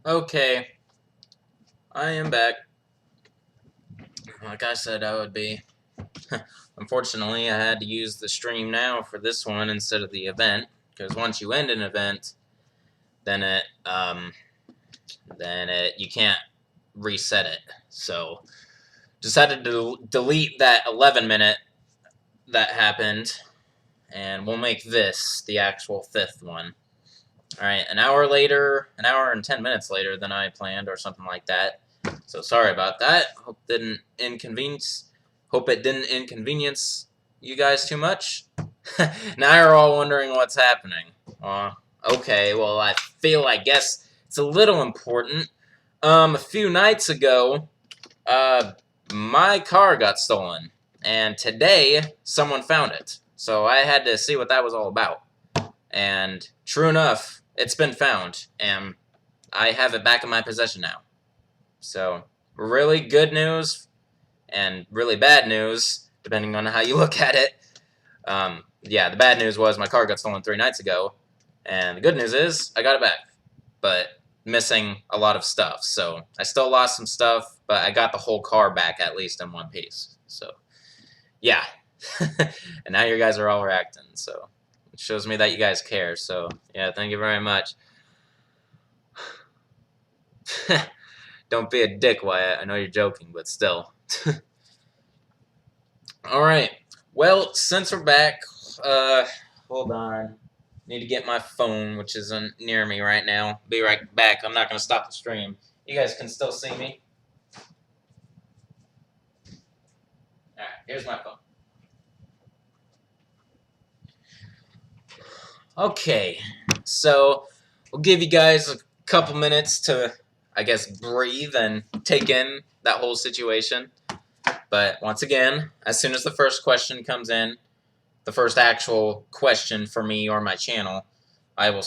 Okay, I am back. Like I said I would be. Unfortunately, I had to use the stream now for this one instead of the event, because once you end an event, then you can't reset it. So, just had to delete that 11-minute that happened, and we'll make this the actual 5th one. Alright, an hour later, an hour and 10 minutes later than I planned, or something like that. So sorry about that. Hope it didn't inconvenience you guys too much. Now you're all wondering what's happening. Okay, well I guess it's a little important. A few nights ago, my car got stolen, and today someone found it. So I had to see what that was all about. And true enough, it's been found, and I have it back in my possession now. So, really good news, and really bad news, depending on how you look at it. Yeah, the bad news was my car got stolen 3 nights ago, and the good news is I got it back, but missing a lot of stuff. So, I still lost some stuff, but I got the whole car back at least in one piece. So, yeah. And now you guys are all reacting, so it shows me that you guys care. So, yeah, thank you very much. Don't be a dick, Wyatt. I know you're joking, but still. Alright. Well, since we're back, hold on. Need to get my phone, which isn't near me right now. Be right back. I'm not going to stop the stream. You guys can still see me. Alright, here's my phone. Okay, so we'll give you guys a couple minutes to, I guess, breathe and take in that whole situation. But once again, as soon as the first question comes in, the first actual question for me or my channel, I will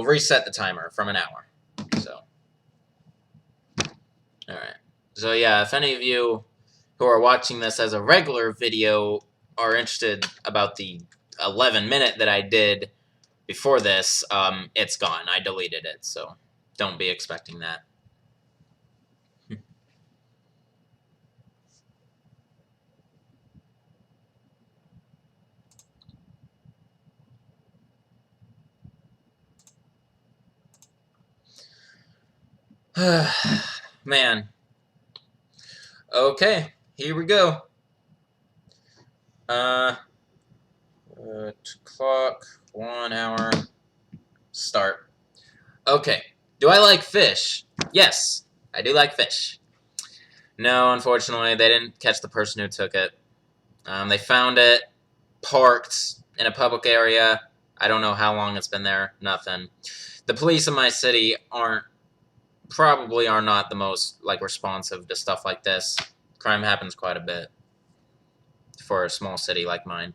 reset the timer from an hour. So, alright. So yeah, if any of you who are watching this as a regular video are interested about the 11-minute that I did before this, it's gone. I deleted it, so don't be expecting that. Man. Okay, here we go. Clock, 1 hour, start. Okay, do I like fish? Yes, I do like fish. No, unfortunately, they didn't catch the person who took it. They found it parked in a public area. I don't know how long it's been there. Nothing. The police in my city probably are not the most responsive to stuff like this. Crime happens quite a bit for a small city like mine.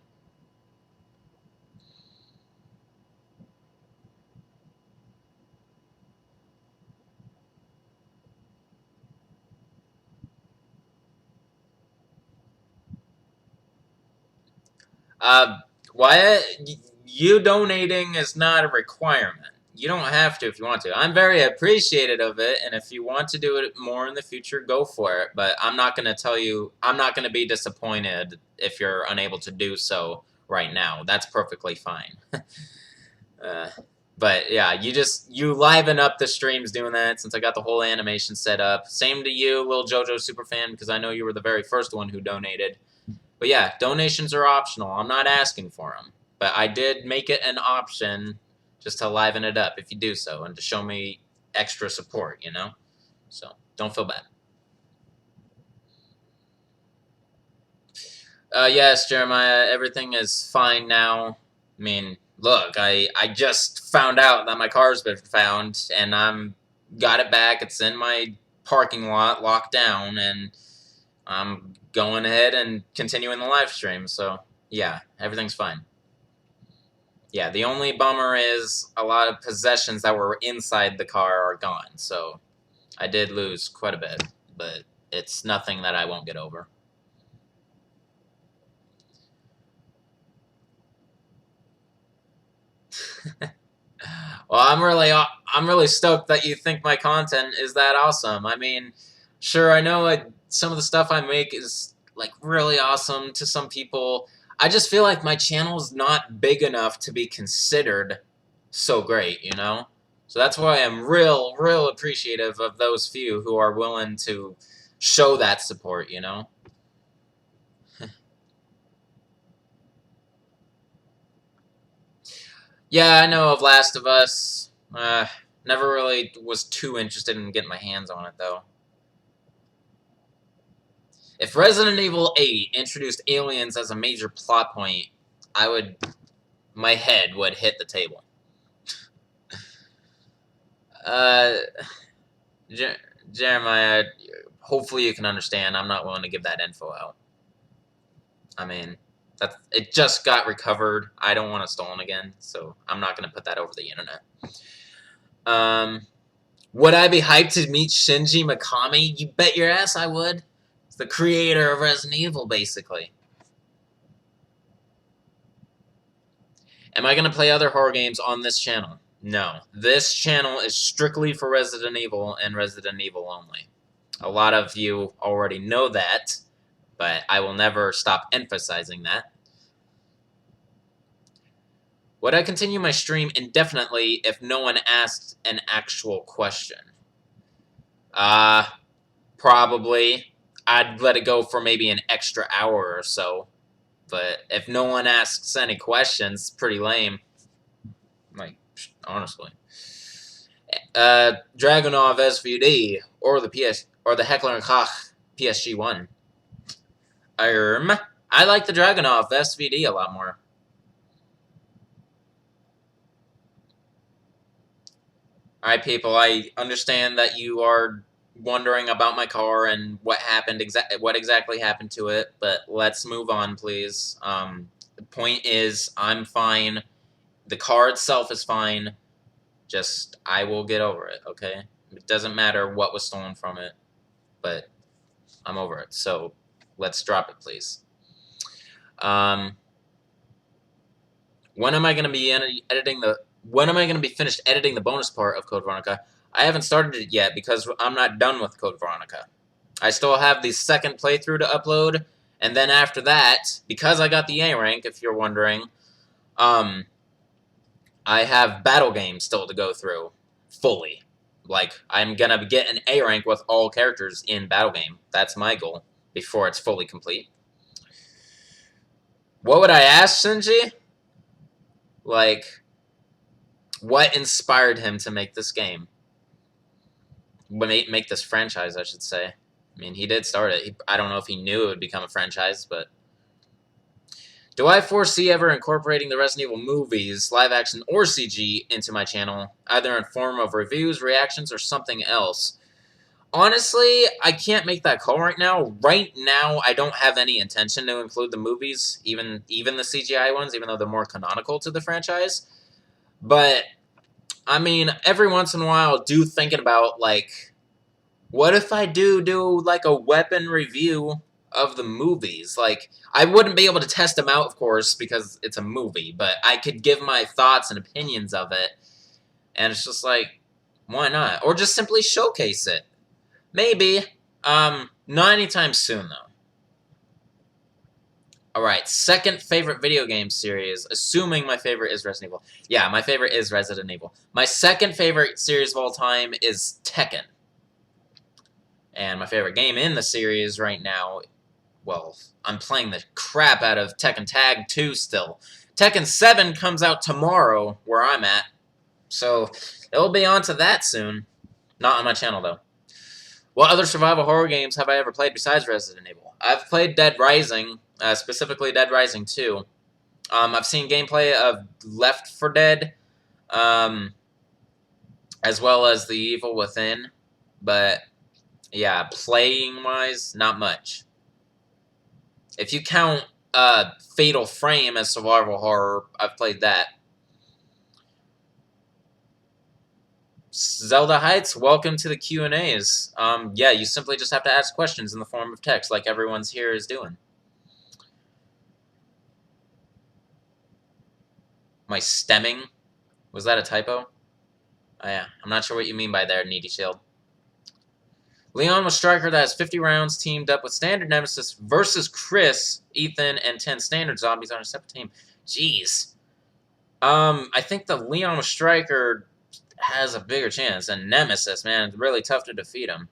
Wyatt, you donating is not a requirement. You don't have to if you want to. I'm very appreciative of it, and if you want to do it more in the future, go for it. But I'm not going to tell you, I'm not going to be disappointed if you're unable to do so right now. That's perfectly fine. But yeah, you liven up the streams doing that since I got the whole animation set up. Same to you, Lil JoJo Superfan, because I know you were the very first one who donated. But yeah, donations are optional. I'm not asking for them. But I did make it an option just to liven it up if you do so and to show me extra support, you know? So, don't feel bad. Yes, Jeremiah, everything is fine now. I mean, look, I just found out that my car's been found, and I'm got it back. It's in my parking lot, locked down, and I'm going ahead and continuing the live stream. So, yeah, everything's fine. Yeah, the only bummer is a lot of possessions that were inside the car are gone. So, I did lose quite a bit, but it's nothing that I won't get over. Well, I'm really stoked that you think my content is that awesome. I mean, sure, I know some of the stuff I make is like really awesome to some people. I just feel like my channel's not big enough to be considered so great, you know? So that's why I'm real appreciative of those few who are willing to show that support, you know? Yeah, I know of Last of Us. Never really was too interested in getting my hands on it, though. If Resident Evil 8 introduced aliens as a major plot point, I would... my head would hit the table. Uh, Jeremiah, hopefully you can understand I'm not willing to give that info out. I mean, it just got recovered. I don't want it stolen again, so I'm not going to put that over the internet. Would I be hyped to meet Shinji Mikami? You bet your ass I would. It's the creator of Resident Evil, basically. Am I going to play other horror games on this channel? No. This channel is strictly for Resident Evil and Resident Evil only. A lot of you already know that, but I will never stop emphasizing that. Would I continue my stream indefinitely if no one asked an actual question? Probably. I'd let it go for maybe an extra hour or so. But if no one asks any questions, pretty lame. Like, honestly. Dragunov SVD or the Heckler and Koch PSG1. I like the Dragunov SVD a lot more. Alright, people, I understand that you are wondering about my car and what exactly happened to it, but let's move on, please. The point is, I'm fine. The car itself is fine. Just, I will get over it, okay? It doesn't matter what was stolen from it, but I'm over it. So, let's drop it, please. When am I going to be When am I going to be finished editing the bonus part of Code Veronica? I haven't started it yet because I'm not done with Code Veronica. I still have the second playthrough to upload, and then after that, because I got the A rank, if you're wondering, I have battle games still to go through fully. Like, I'm going to get an A rank with all characters in battle game. That's my goal before it's fully complete. What would I ask Shinji? Like, what inspired him to make this game? Make this franchise, I should say. I mean, he did start it. I don't know if he knew it would become a franchise, but... Do I foresee ever incorporating the Resident Evil movies, live action or CG, into my channel, either in form of reviews, reactions, or something else? Honestly, I can't make that call right now. Right now, I don't have any intention to include the movies, even the CGI ones, even though they're more canonical to the franchise. But, I mean, every once in a while, do thinking about, like, what if I do like, a weapon review of the movies? Like, I wouldn't be able to test them out, of course, because it's a movie, but I could give my thoughts and opinions of it, and it's just like, why not? Or just simply showcase it. Maybe. Not anytime soon, though. Alright, second favorite video game series, assuming my favorite is Resident Evil. Yeah, my favorite is Resident Evil. My second favorite series of all time is Tekken. And my favorite game in the series right now, well, I'm playing the crap out of Tekken Tag 2 still. Tekken 7 comes out tomorrow, where I'm at. So, it'll be on to that soon. Not on my channel, though. What other survival horror games have I ever played besides Resident Evil? I've played Dead Rising, specifically Dead Rising 2. I've seen gameplay of Left 4 Dead, as well as The Evil Within, but yeah, playing-wise, not much. If you count Fatal Frame as survival horror, I've played that. Zelda Heights, welcome to the Q&As. Yeah, you simply just have to ask questions in the form of text, like everyone's here is doing. My stemming? Was that a typo? Oh, yeah. I'm not sure what you mean by there, Needy Shield. Leon was striker that has 50 rounds teamed up with standard nemesis versus Chris, Ethan, and 10 standard zombies on a separate team. Jeez. I think the Leon with striker has a bigger chance than nemesis, man. It's really tough to defeat him.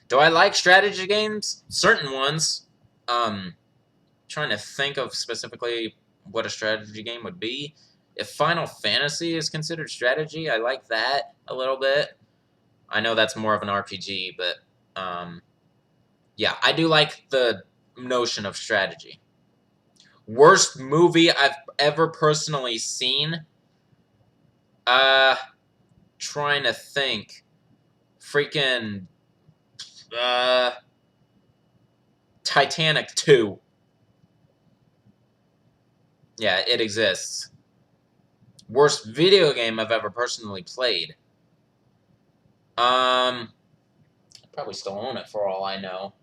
Do I like strategy games? Certain ones. Trying to think of specifically what a strategy game would be. If Final Fantasy is considered strategy, I like that a little bit. I know that's more of an RPG, but yeah, I do like the notion of strategy. Worst movie I've ever personally seen? Trying to think. Freaking Titanic 2. Yeah, it exists. Worst video game I've ever personally played. I probably still own it for all I know.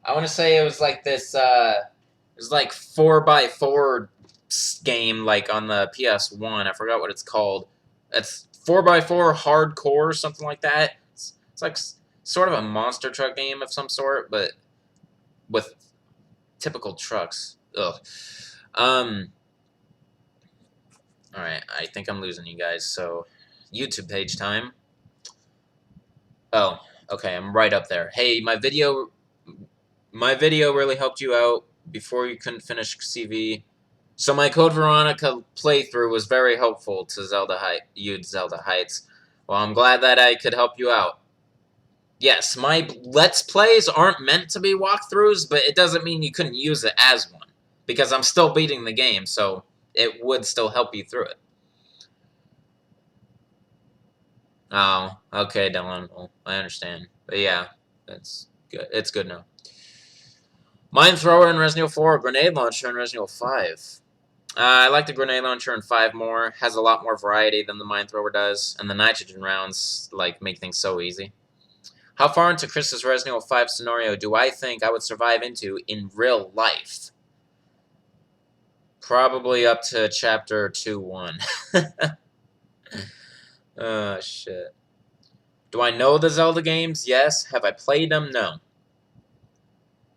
I want to say it was like this, it was like 4x4 game, like on the PS1. I forgot what it's called. It's 4x4 hardcore, something like that. It's like sort of a monster truck game of some sort, but with typical trucks. Ugh. Alright, I think I'm losing you guys, so YouTube page time. Oh, okay, I'm right up there. Hey, my video really helped you out before you couldn't finish CV. So my Code Veronica playthrough was very helpful to Zelda Heights. Well, I'm glad that I could help you out. Yes, my Let's Plays aren't meant to be walkthroughs, but it doesn't mean you couldn't use it as one. Because I'm still beating the game, so it would still help you through it. Oh, okay, Dylan. Well, I understand. But yeah, that's good. It's good now. Mine thrower in Resident Evil 4, grenade launcher in Resident Evil 5. I like the grenade launcher in 5 more. Has a lot more variety than the mine thrower does, and the nitrogen rounds like make things so easy. How far into Chris's Resident Evil 5 scenario do I think I would survive into in real life? Probably up to chapter 2-1. Oh, shit. Do I know the Zelda games? Yes. Have I played them? No.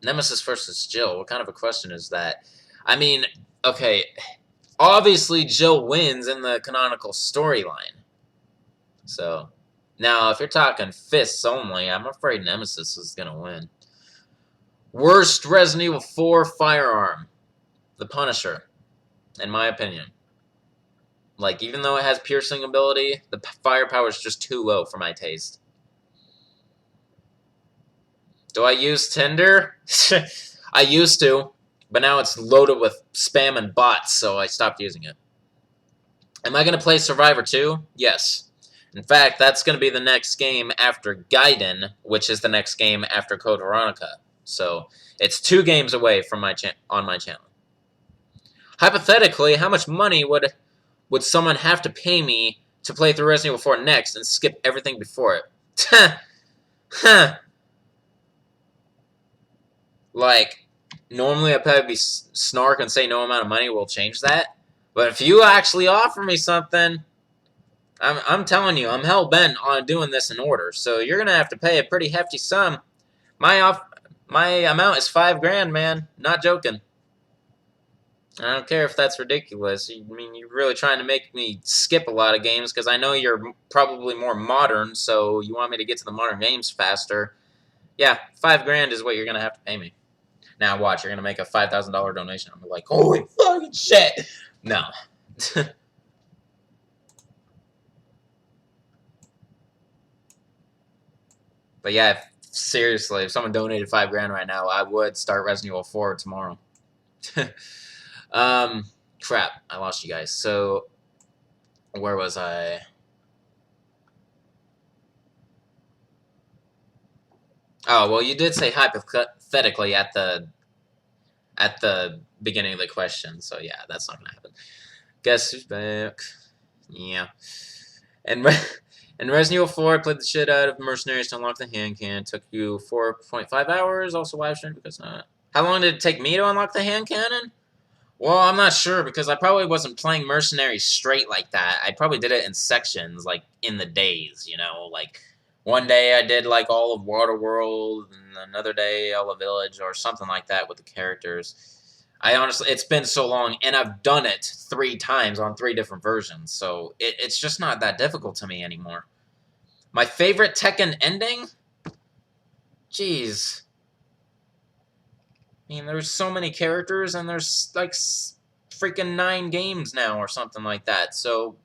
Nemesis versus Jill. What kind of a question is that? I mean, okay, obviously Jill wins in the canonical storyline. So, now, if you're talking fists only, I'm afraid Nemesis is going to win. Worst Resident Evil 4 firearm. The Punisher, in my opinion. Like, even though it has piercing ability, the firepower is just too low for my taste. Do I use Tinder? I used to, but now it's loaded with spam and bots, so I stopped using it. Am I going to play Survivor 2? Yes. In fact, that's going to be the next game after Gaiden, which is the next game after Code Veronica. So, it's 2 games away from on my channel. Hypothetically, how much money would someone have to pay me to play through Resident Evil 4 next and skip everything before it? Huh. Like, normally I'd probably be snark and say no amount of money will change that. But if you actually offer me something, I'm telling you, I'm hell-bent on doing this in order. So you're going to have to pay a pretty hefty sum. My amount is $5,000, man. Not joking. I don't care if that's ridiculous. I mean, you're really trying to make me skip a lot of games because I know you're probably more modern, so you want me to get to the modern games faster. Yeah, $5,000 is what you're going to have to pay me. Now, watch, you're going to make a $5,000 donation. I'm like, holy fucking shit! No. But yeah, seriously, if someone donated $5,000 right now, I would start Resident Evil 4 tomorrow. Crap, I lost you guys. So, where was I? Oh, well, you did say hypothetically at the beginning of the question, so yeah, that's not gonna happen. Guess who's back? Yeah. And in Resident Evil 4, I played the shit out of Mercenaries to unlock the hand cannon. Took you 4.5 hours. Also live streamed because not. How long did it take me to unlock the hand cannon? Well, I'm not sure because I probably wasn't playing Mercenaries straight like that. I probably did it in sections, like in the days, you know? Like, one day I did like all of Waterworld, and another day all of Village, or something like that with the characters. I honestly, it's been so long, and I've done it 3 times on 3 different versions, so it's just not that difficult to me anymore. My favorite Tekken ending? Jeez. I mean, there's so many characters, and there's like freaking 9 games now, or something like that. So,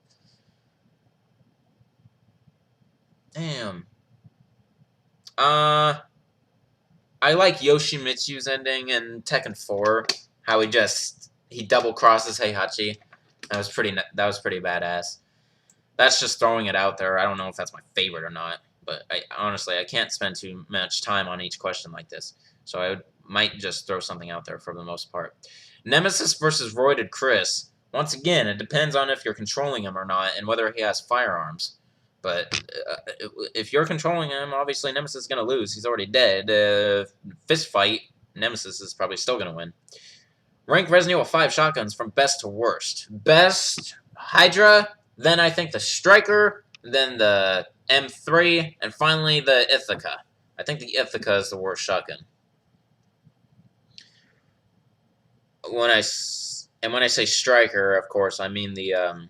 damn. I like Yoshimitsu's ending in Tekken 4. How he double crosses Heihachi. That was pretty badass. That's just throwing it out there. I don't know if that's my favorite or not, but honestly I can't spend too much time on each question like this, so might just throw something out there for the most part. Nemesis versus Roided Chris. Once again, it depends on if you're controlling him or not, and whether he has firearms. But if you're controlling him, obviously Nemesis is going to lose. He's already dead. Fist fight, Nemesis is probably still going to win. Rank Resident Evil 5 shotguns from best to worst. Best, Hydra, then I think the Striker, then the M3, and finally the Ithaca. I think the Ithaca is the worst shotgun. When I say Striker, of course, I mean the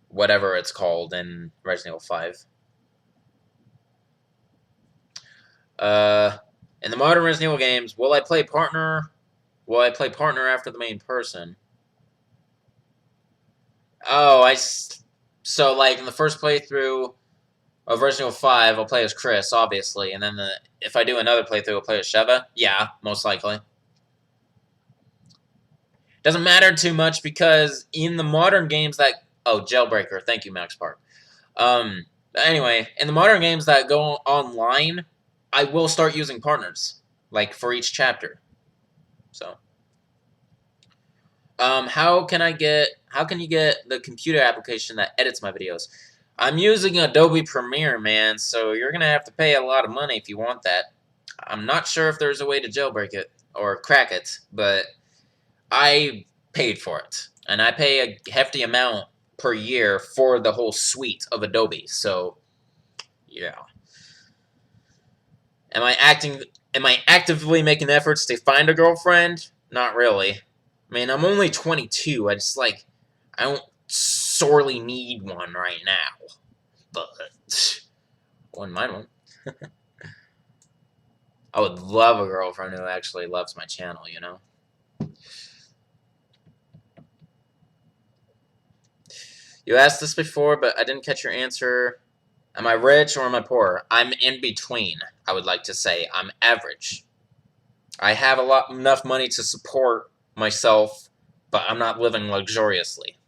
whatever it's called in Resident Evil 5. In the modern Resident Evil games, will I play partner? Will I play partner after the main person? Oh, so like in the first playthrough of Resident Evil 5, I'll play as Chris, obviously, and then if I do another playthrough, I'll play as Sheva. Yeah, most likely. Doesn't matter too much because in the modern games that Jailbreaker, thank you, Max Park. Anyway, in the modern games that go online, I will start using partners, like for each chapter. So, how can you get the computer application that edits my videos? I'm using Adobe Premiere, man, so you're gonna have to pay a lot of money if you want that. I'm not sure if there's a way to jailbreak it or crack it, but I paid for it, and I pay a hefty amount per year for the whole suite of Adobe. So, yeah. Am I actively making efforts to find a girlfriend? Not really. I mean, I'm only 22. I don't sorely need one right now. But wouldn't mind one. I would love a girlfriend who actually loves my channel, you know? You asked this before, but I didn't catch your answer. Am I rich or am I poor? I'm in between, I would like to say. I'm average. I have enough money to support myself, but I'm not living luxuriously.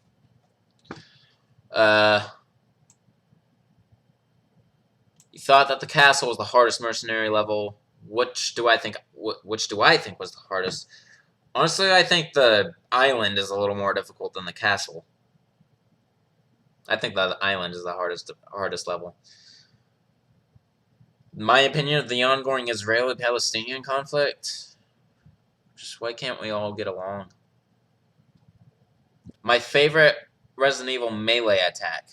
You thought that the castle was the hardest mercenary level. Which do I think was the hardest? Honestly, I think the island is a little more difficult than the castle. I think that the island is the hardest level. In my opinion of the ongoing Israeli-Palestinian conflict, just why can't we all get along? My favorite Resident Evil melee attack,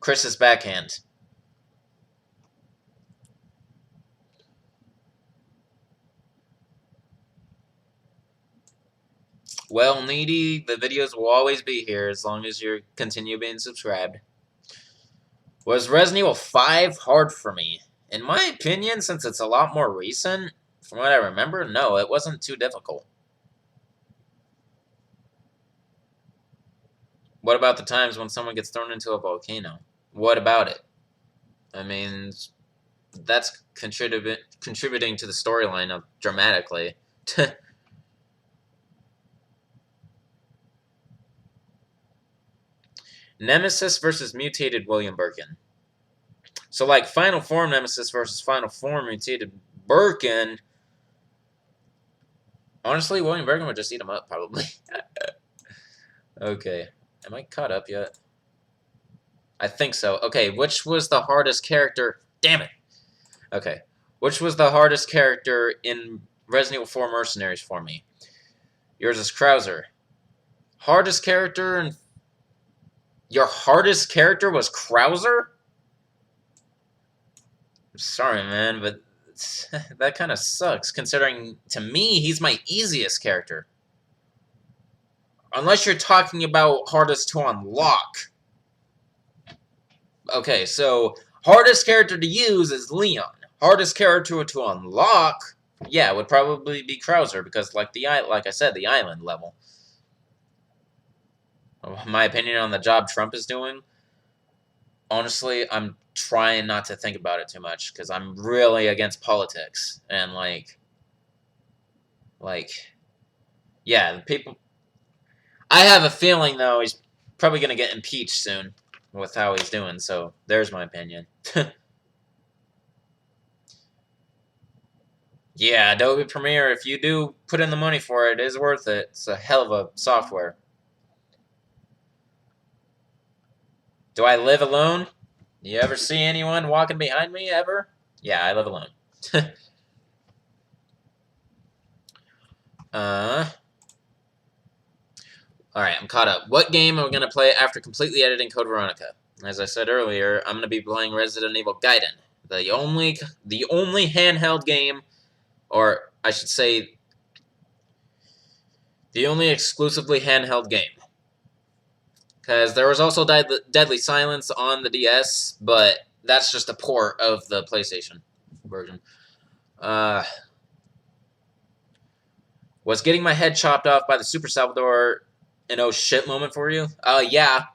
Chris's backhand. Well, Needy, the videos will always be here as long as you continue being subscribed. Was Resident Evil 5 hard for me? In my opinion, since it's a lot more recent, from what I remember, no, it wasn't too difficult. What about the times when someone gets thrown into a volcano? What about it? I mean, that's contributing to the storyline dramatically. Nemesis versus mutated William Birkin. So, like, Final Form Nemesis versus Final Form mutated Birkin. Honestly, William Birkin would just eat him up, probably. Okay. Am I caught up yet? I think so. Okay, which was the hardest character? Damn it. Okay. Which was the hardest character in Resident Evil 4 Mercenaries for me? Yours is Krauser. Hardest character and your hardest character was Krauser? I'm sorry, man, but that kind of sucks, considering, to me, he's my easiest character. Unless you're talking about hardest to unlock. Okay, so hardest character to use is Leon. Hardest character to unlock, yeah, would probably be Krauser, because like I said, the island level. My opinion on the job Trump is doing, honestly, I'm trying not to think about it too much, because I'm really against politics. And, yeah, the people... I have a feeling, though, he's probably going to get impeached soon with how he's doing, so there's my opinion. Yeah, Adobe Premiere, if you do put in the money for it, it is worth it. It's a hell of a software. Do I live alone? You ever see anyone walking behind me, ever? Yeah, I live alone. Alright, I'm caught up. What game am I going to play after completely editing Code Veronica? As I said earlier, I'm going to be playing Resident Evil Gaiden. The only handheld game, or I should say, the only exclusively handheld game. Because there was also Deadly Silence on the DS, but that's just a port of the PlayStation version. Was getting my head chopped off by the Super Salvador an oh shit moment for you? Yeah.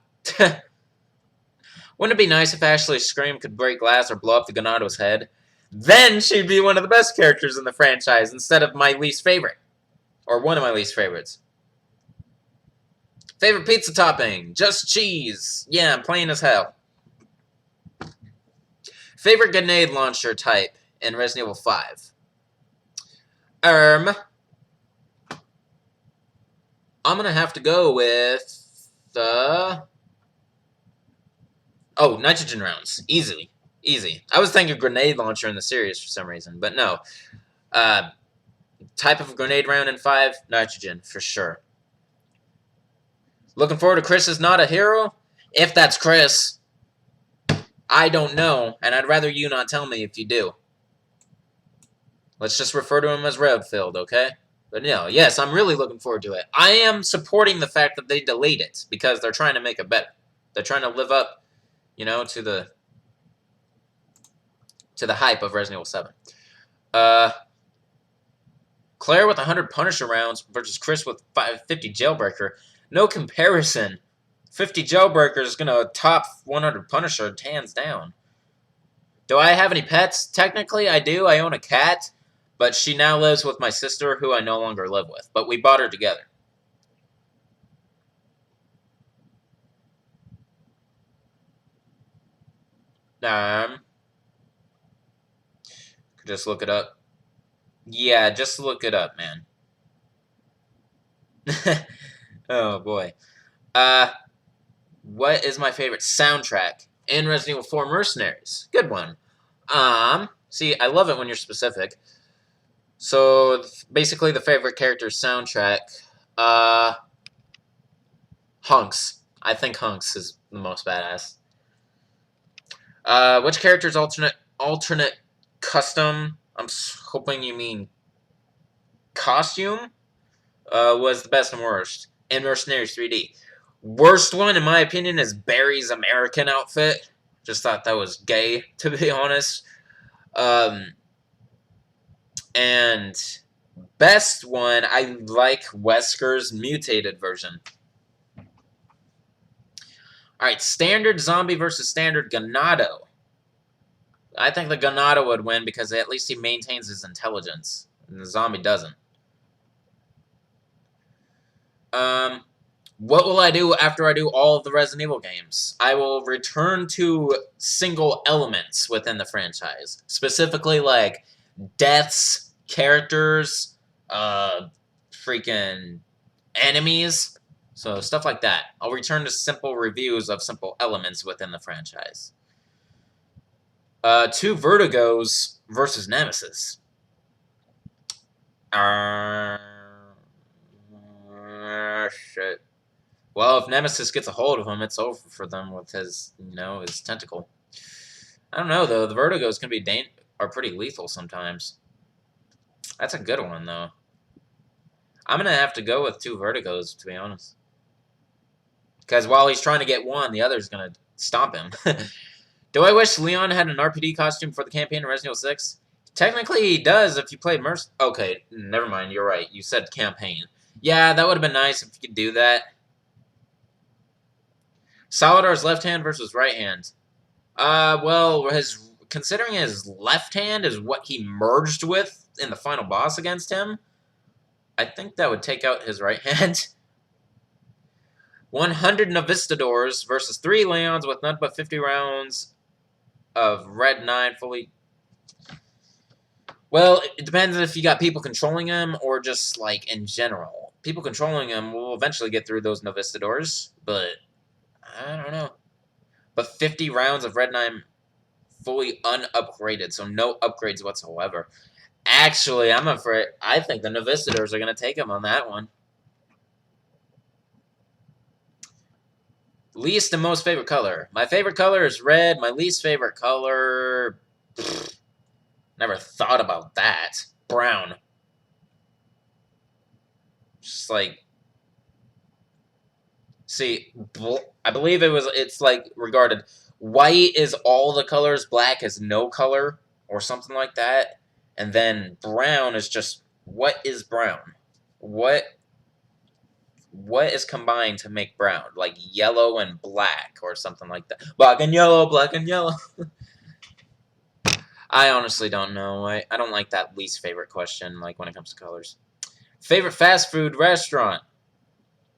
Wouldn't it be nice if Ashley Scream could break glass or blow up the Ganado's head? Then she'd be one of the best characters in the franchise instead of my least favorite. Or one of my least favorites. Favorite pizza topping? Just cheese. Yeah, I'm plain as hell. Favorite grenade launcher type in Resident Evil 5? I'm gonna have to go with the... Oh, nitrogen rounds. Easy. I was thinking grenade launcher in the series for some reason, but no. Type of grenade round in 5? Nitrogen, for sure. Looking forward to Chris is not a hero? If that's Chris, I don't know, and I'd rather you not tell me if you do. Let's just refer to him as Redfield, okay? But no, yes, I'm really looking forward to it. I am supporting the fact that they delayed it, because they're trying to make it better. They're trying to live up, you know, to the hype of Resident Evil 7. Claire with 100 Punisher rounds versus Chris with 50 Jailbreaker. No comparison. 50 Jailbreaker is going to top 100 Punisher hands down. Do I have any pets? Technically, I do. I own a cat, but she now lives with my sister, who I no longer live with. But we bought her together. Just look it up. Yeah, just look it up, man. Oh, boy. What is my favorite soundtrack in Resident Evil 4 Mercenaries? Good one. See, I love it when you're specific. So, basically the favorite character's soundtrack, Hunks. I think Hunks is the most badass. Which character's alternate custom, I'm hoping you mean costume, was the best and worst in Mercenaries 3D. Worst one, in my opinion, is Barry's American outfit. Just thought that was gay, to be honest. And best one, I like Wesker's mutated version. Alright, standard zombie versus standard Ganado. I think the Ganado would win because at least he maintains his intelligence, and the zombie doesn't. What will I do after I do all of the Resident Evil games? I will return to single elements within the franchise. Specifically, like, deaths, characters, freaking enemies. So, stuff like that. I'll return to simple reviews of simple elements within the franchise. 2 Vertigos versus Nemesis. shit. Well, if Nemesis gets a hold of him, it's over for them with his, his tentacle. I don't know, though. The Vertigos can be are pretty lethal sometimes. That's a good one, though. I'm going to have to go with 2 Vertigos, to be honest. Because while he's trying to get one, the other's going to stomp him. Do I wish Leon had an RPD costume for the campaign in Resident Evil 6? Technically, he does if you play Merc... Okay, never mind. You're right. You said campaign. Yeah, that would have been nice if you could do that. Solidar's left hand versus right hand. Well, considering his left hand is what he merged with in the final boss against him, I think that would take out his right hand. 100 Novistadors versus 3 Leons with none but 50 rounds of Red 9 fully... Well, it depends if you got people controlling him or just, like, in general. People controlling him will eventually get through those Novistadors, but I don't know. But 50 rounds of Red 9 fully unupgraded, so no upgrades whatsoever. Actually, I'm afraid... I think the Novistadors are going to take him on that one. Least and most favorite color. My favorite color is red. My least favorite color... Never thought about that. Brown. Just like... See, I believe it's like regarded... White is all the colors, black is no color, or something like that. And then brown is just, what is brown? What is combined to make brown? Like yellow and black, or something like that. Black and yellow, black and yellow. I honestly don't know. I don't like that least favorite question, like when it comes to colors. Favorite fast food restaurant?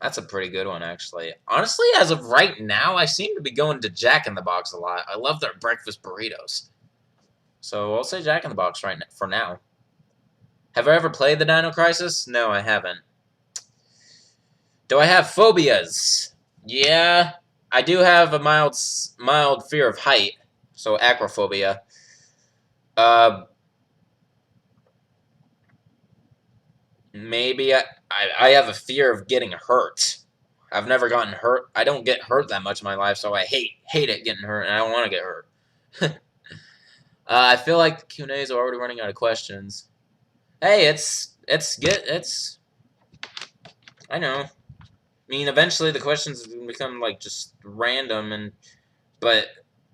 That's a pretty good one, actually. Honestly, as of right now, I seem to be going to Jack in the Box a lot. I love their breakfast burritos. So I'll say Jack in the Box for now. Have I ever played the Dino Crisis? No, I haven't. Do I have phobias? Yeah, I do have a mild fear of height, so acrophobia. Maybe I have a fear of getting hurt. I've never gotten hurt. I don't get hurt that much in my life, so I hate it getting hurt, and I don't want to get hurt. I feel like the Q&As are already running out of questions. Hey, it's I know. I mean, eventually the questions become like just random, but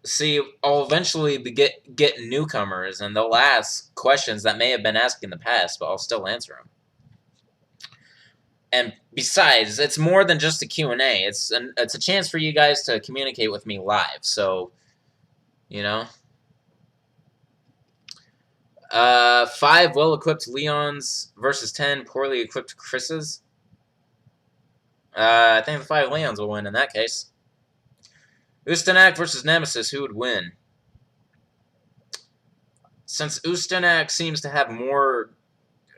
see, I'll eventually get newcomers, and they'll ask questions that may have been asked in the past, but I'll still answer them. And besides, it's more than just a Q&A. It's a chance for you guys to communicate with me live. So, you know. 5 well-equipped Leons versus 10 poorly equipped Chris's. I think the 5 Leons will win in that case. Ustanak versus Nemesis, who would win? Since Ustanak seems to have more...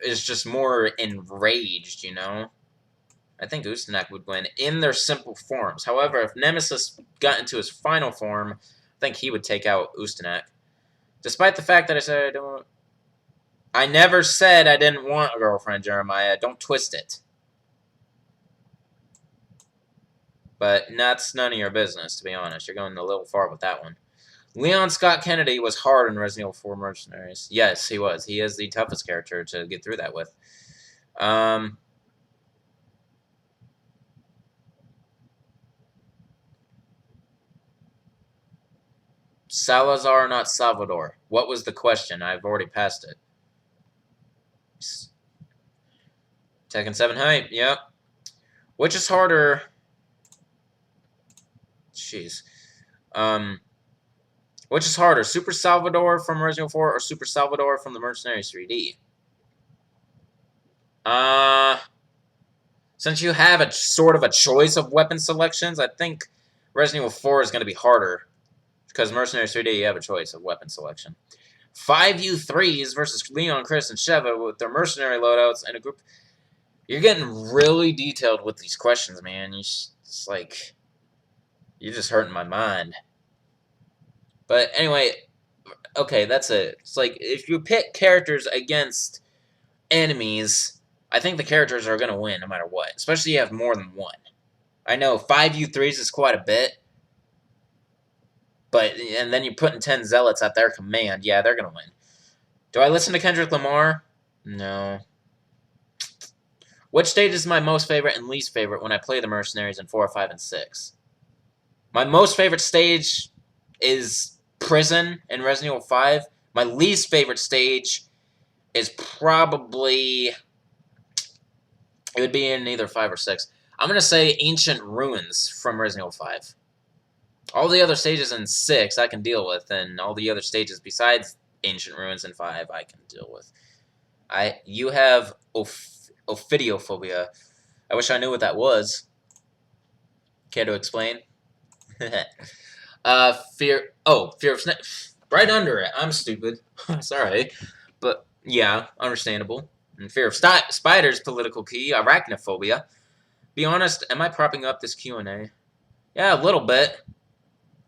is just more enraged, you know? I think Ustanak would win in their simple forms. However, if Nemesis got into his final form, I think he would take out Ustanak. Despite the fact that I said I don't... I never said I didn't want a girlfriend, Jeremiah. Don't twist it. But that's none of your business, to be honest. You're going a little far with that one. Leon Scott Kennedy was hard in Resident Evil 4 Mercenaries. Yes, he was. He is the toughest character to get through that with. Salazar, not Salvador. What was the question? I've already passed it. Tekken 7 hype, yep. Which is harder? Jeez. Which is harder, Super Salvador from Resident Evil 4 or Super Salvador from the Mercenaries 3D? Since you have a sort of a choice of weapon selections, I think Resident Evil 4 is going to be harder. Because Mercenaries 3D, you have a choice of weapon selection. 5 U3s versus Leon, Chris, and Sheva with their mercenary loadouts and a group. You're getting really detailed with these questions, man. It's like, you're just hurting my mind. But anyway, okay, that's it. It's like, if you pit characters against enemies, I think the characters are going to win no matter what, especially if you have more than one. I know 5 U3s is quite a bit, and then you put in 10 Zealots at their command. Yeah, they're going to win. Do I listen to Kendrick Lamar? No. Which stage is my most favorite and least favorite when I play the Mercenaries in 4, 5, and 6? My most favorite stage is Prison in Resident Evil 5. My least favorite stage is probably... It would be in either 5 or 6. I'm going to say Ancient Ruins from Resident Evil 5. All the other stages in 6 I can deal with, and all the other stages besides Ancient Ruins in 5 I can deal with. You have ophidiophobia. I wish I knew what that was. Care to explain? Fear of snakes. Right under it. I'm stupid. Sorry. But, yeah, understandable. And fear of spiders, political key, arachnophobia. Be honest, am I propping up this Q&A? Yeah, a little bit.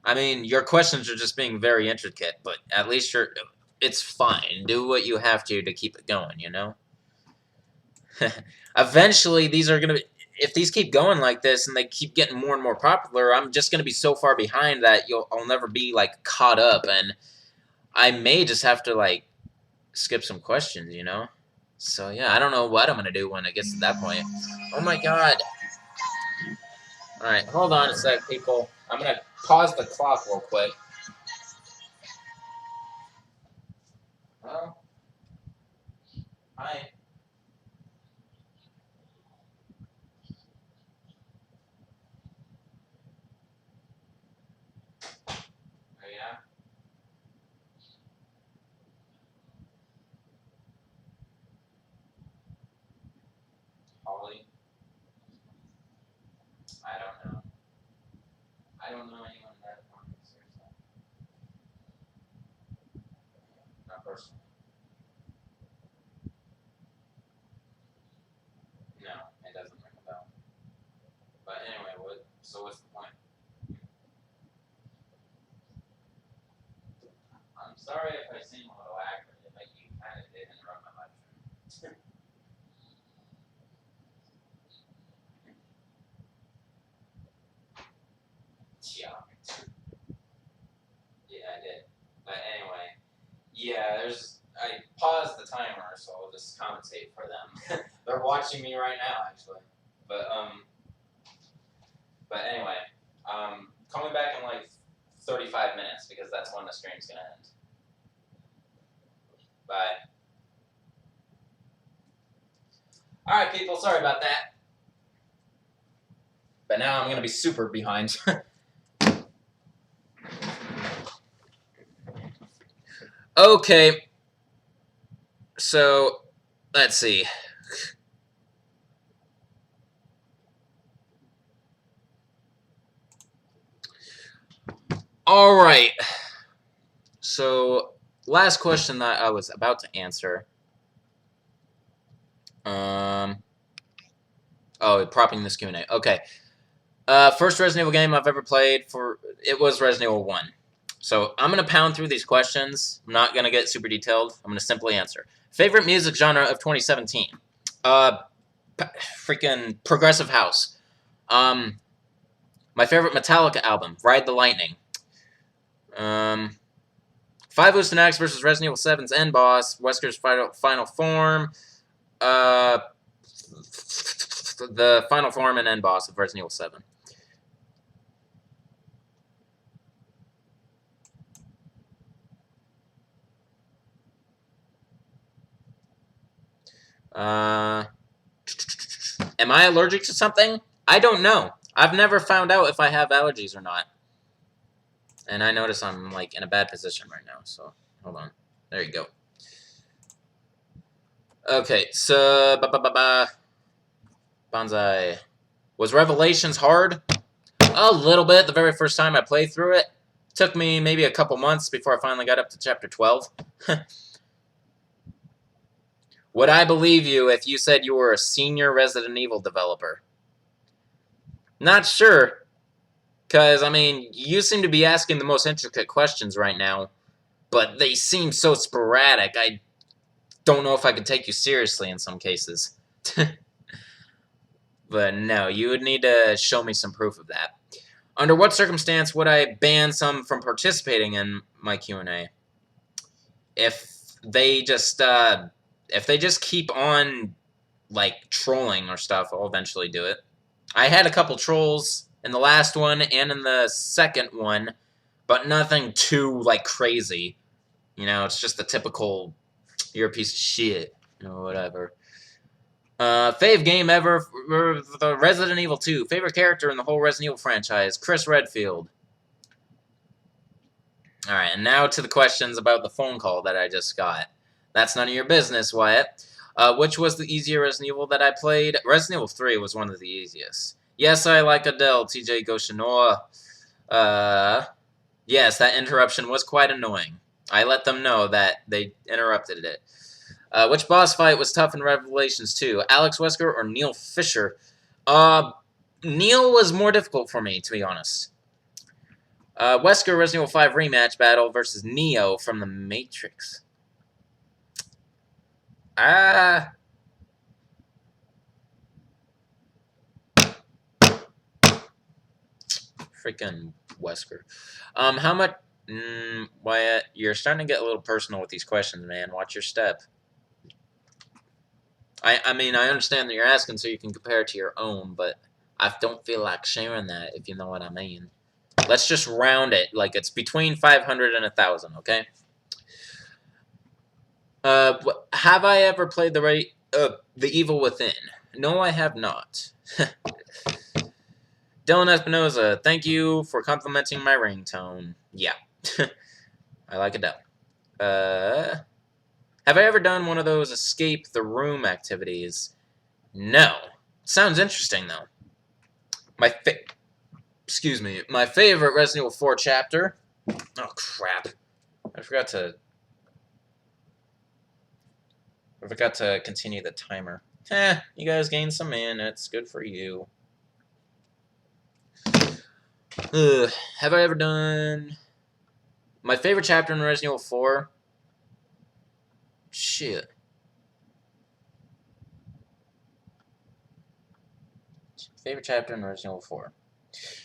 I mean, your questions are just being very intricate, but at least it's fine. Do what you have to keep it going, you know? Eventually, these are going to be... If these keep going like this and they keep getting more and more popular, I'm just going to be so far behind that I'll never be, like, caught up, and I may just have to, like, skip some questions, you know? So, yeah, I don't know what I'm going to do when it gets to that point. Oh, my God. Alright, hold on a sec, people. I'm going to pause the clock real quick. Well, hi. Oh, yeah? Holly? I don't know. I don't know anyone that seriously. Not personally. No, it doesn't ring a bell. But anyway, what's the point? I'm sorry if I seem a little accurate, but you kind of did interrupt my live stream. Yeah. Yeah, I did. But anyway, yeah, I paused the timer, so I'll just compensate for them. They're watching me right now, actually. But anyway, call me back in like 35 minutes because that's when the stream's gonna end. Bye. All right, people. Sorry about that. But now I'm gonna be super behind. Okay. So, let's see. All right. So, last question that I was about to answer. Propping this Q&A. Okay. First Resident Evil game I've ever played it was Resident Evil 1. So, I'm going to pound through these questions. I'm not going to get super detailed. I'm going to simply answer. Favorite music genre of 2017? Freaking Progressive House. My favorite Metallica album, Ride the Lightning. 5 Ustanaks versus Resident Evil 7's End Boss, Wesker's Final Form, the Final Form and End Boss of Resident Evil 7. Am I allergic to something? I don't know. I've never found out if I have allergies or not. And I notice I'm, like, in a bad position right now, so hold on. There you go. Okay, so... Bonsai. Was Revelations hard? A little bit. The very first time I played through it. Took me maybe a couple months before I finally got up to Chapter 12. Would I believe you if you said you were a senior Resident Evil developer? Not sure. Because, I mean, you seem to be asking the most intricate questions right now. But they seem so sporadic, I don't know if I could take you seriously in some cases. But no, you would need to show me some proof of that. Under what circumstance would I ban some from participating in my Q&A? If they just keep on like trolling or stuff, I'll eventually do it. I had a couple trolls in the last one and in the second one, but nothing too like crazy. You know, it's just the typical "you're a piece of shit" or whatever. Fave game ever for the Resident Evil 2. Favorite character in the whole Resident Evil franchise, Chris Redfield. Alright, and now to the questions about the phone call that I just got. That's none of your business, Wyatt. Which was the easier Resident Evil that I played? Resident Evil 3 was one of the easiest. Yes, I like Adele, TJ Goshinoa. Yes, that interruption was quite annoying. I let them know that they interrupted it. Which boss fight was tough in Revelations 2? Alex Wesker or Neil Fisher? Neil was more difficult for me, to be honest. Wesker Resident Evil 5 rematch battle versus Neo from The Matrix. Freaking Wesker. How much... Wyatt, you're starting to get a little personal with these questions, man. Watch your step. I mean, I understand that you're asking so you can compare it to your own, but I don't feel like sharing that, if you know what I mean. Let's just round it. Like, it's between 500 and 1,000, okay? Have I ever played The Evil Within? No, I have not. Dylan Espinoza, thank you for complimenting my ringtone. Yeah. I like Adele. Have I ever done one of those escape the room activities? No. Sounds interesting, though. My favorite Resident Evil 4 chapter. Oh, crap. I forgot to continue the timer. You guys gained some minutes. Good for you. Have I ever done... My favorite chapter in Resident Evil 4? Shit. Favorite chapter in Resident Evil 4?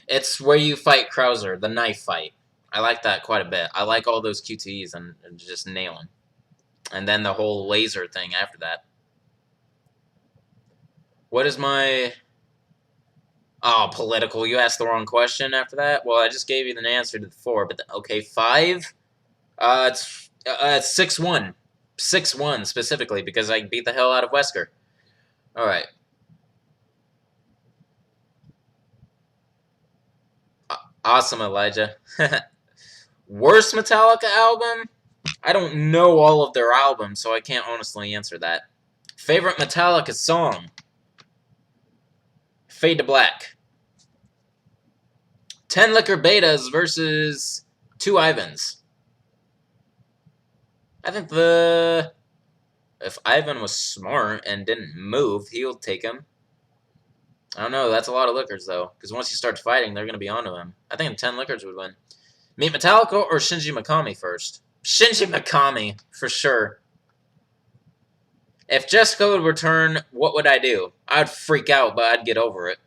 It's where you fight Krauser, the knife fight. I like that quite a bit. I like all those QTEs and just nailing. And then the whole laser thing after that. What is my... Oh, political. You asked the wrong question after that? Well, I just gave you the answer to the 4, but... Okay, 5? It's 6-1. 6-1, specifically, because I beat the hell out of Wesker. Alright. Awesome, Elijah. Worst Metallica album? I don't know all of their albums, so I can't honestly answer that. Favorite Metallica song? Fade to Black. 10 Liquor Betas versus 2 Ivans. I think if Ivan was smart and didn't move, he'll take him. I don't know. That's a lot of liquors, though. Because once he starts fighting, they're going to be onto him. I think 10 liquors would win. Meet Metallica or Shinji Mikami first? Shinji Mikami, for sure. If Jessica would return, what would I do? I'd freak out, but I'd get over it.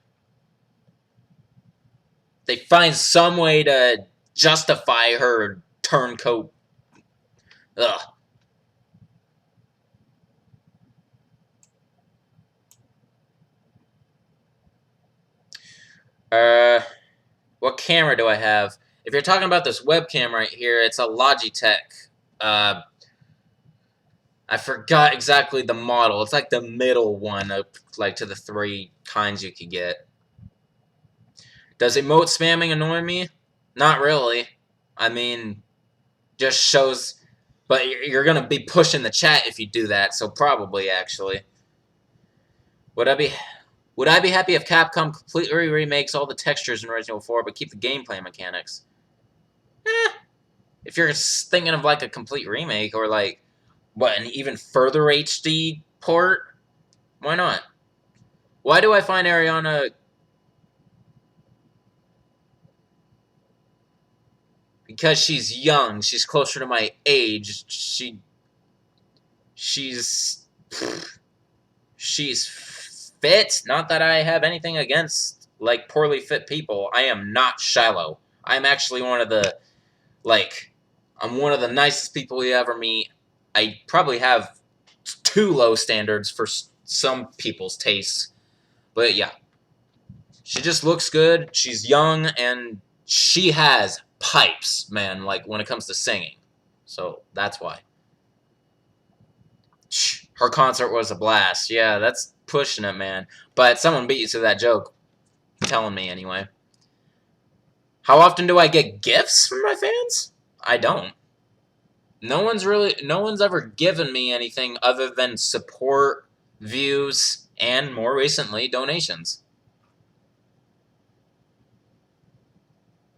They find some way to justify her turncoat. Ugh. What camera do I have? If you're talking about this webcam right here, it's a Logitech. I forgot exactly the model. It's like the middle one, like to the 3 kinds you could get. Does emote spamming annoy me? Not really. I mean, just shows... But you're going to be pushing the chat if you do that, so probably, actually. Would I be happy if Capcom completely remakes all the textures in Resident Evil 4, but keep the gameplay mechanics? If you're thinking of, like, a complete remake, or, like, what, an even further HD port? Why not? Why do I find Ariana... Because she's young. She's closer to my age. She's... She's fit. Not that I have anything against, like, poorly fit people. I am not shallow. I'm actually one of the, like, I'm one of the nicest people you ever meet. I probably have too low standards for some people's tastes. But yeah, she just looks good. She's young, and she has pipes, man, like, when it comes to singing. So that's why. Her concert was a blast. Yeah, that's pushing it, man. But someone beat you to that joke. Telling me, anyway. How often do I get gifts from my fans? I don't. No one's ever given me anything other than support, views, and more recently, donations.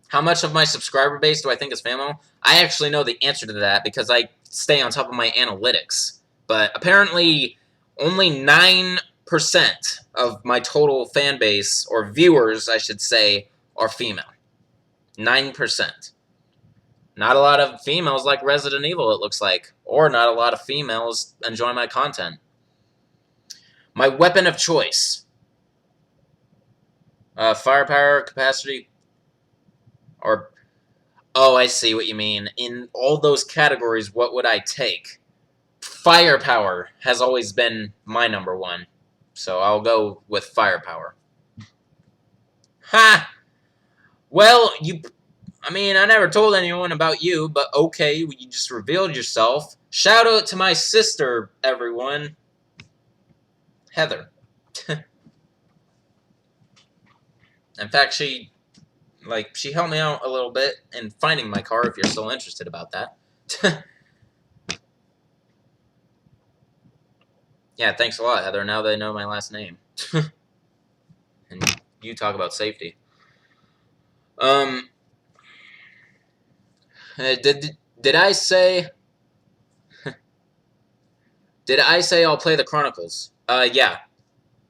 How much of my subscriber base do I think is family? I actually know the answer to that because I stay on top of my analytics. But apparently, only 9% of my total fan base, or viewers, I should say, are female. 9%. Not a lot of females like Resident Evil, it looks like. Or not a lot of females enjoy my content. My weapon of choice. Firepower, capacity, or... Oh, I see what you mean. In all those categories, what would I take? Firepower has always been my number one. So I'll go with firepower. Ha! Well, I mean, I never told anyone about you, but okay, you just revealed yourself. Shout out to my sister, everyone. Heather. In fact, she helped me out a little bit in finding my car, if you're still interested about that. Yeah, thanks a lot, Heather. Now they know my last name. And you talk about safety. Did I say... Did I say I'll play the Chronicles? Yeah.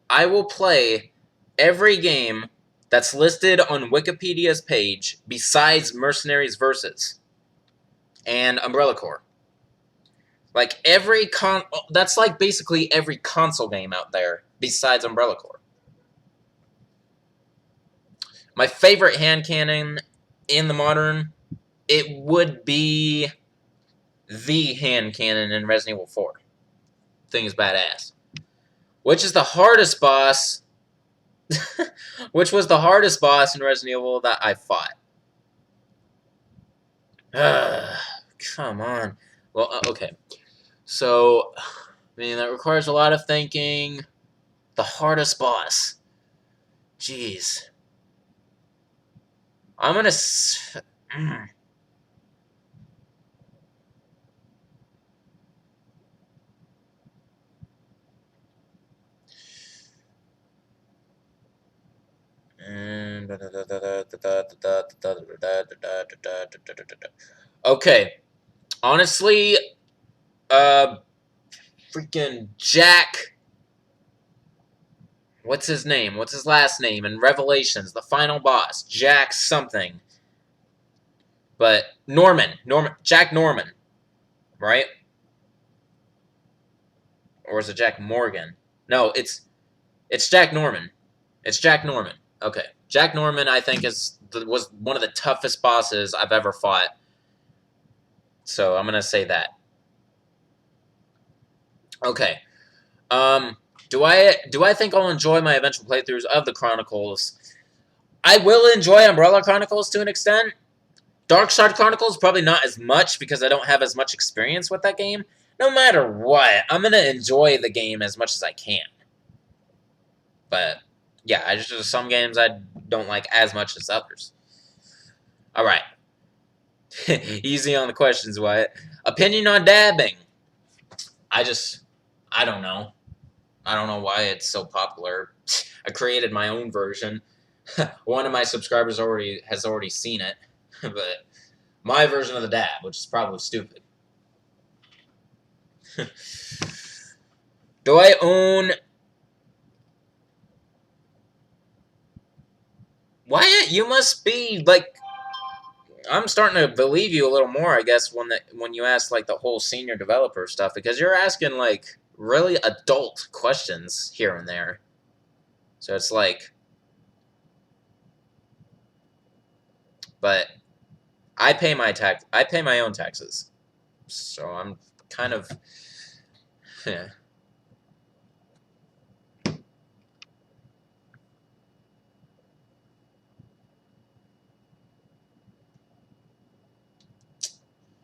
I will play every game that's listed on Wikipedia's page besides Mercenaries Versus and Umbrella Corps. Like, that's like basically every console game out there besides Umbrella Corps. My favorite hand cannon in the modern, it would be the hand cannon in Resident Evil 4. Thing is badass. Which is the hardest boss... Which was the hardest boss in Resident Evil that I fought. Come on. Well, okay. So, I mean, that requires a lot of thinking. The hardest boss. Jeez. I'm gonna... Okay. Honestly, freaking Jack... What's his name? What's his last name? In Revelations, the final boss. Jack something. But Jack Norman. Right? Or is it Jack Morgan? No, it's Jack Norman. It's Jack Norman. Okay. Jack Norman, I think, was one of the toughest bosses I've ever fought. So I'm going to say that. Okay. Do I think I'll enjoy my eventual playthroughs of the Chronicles? I will enjoy Umbrella Chronicles to an extent. Darkside Chronicles, probably not as much because I don't have as much experience with that game. No matter what, I'm going to enjoy the game as much as I can. But, yeah, just some games I don't like as much as others. Alright. Easy on the questions, Wyatt. Opinion on dabbing? I don't know. I don't know why it's so popular. I created my own version. One of my subscribers has already seen it. But my version of the dab, which is probably stupid. Do I own... Wyatt, you must be, like... I'm starting to believe you a little more, I guess, when you ask, like, the whole senior developer stuff. Because you're asking, like, really adult questions here and there. So it's like, but I pay my own taxes. So I'm kind of, yeah.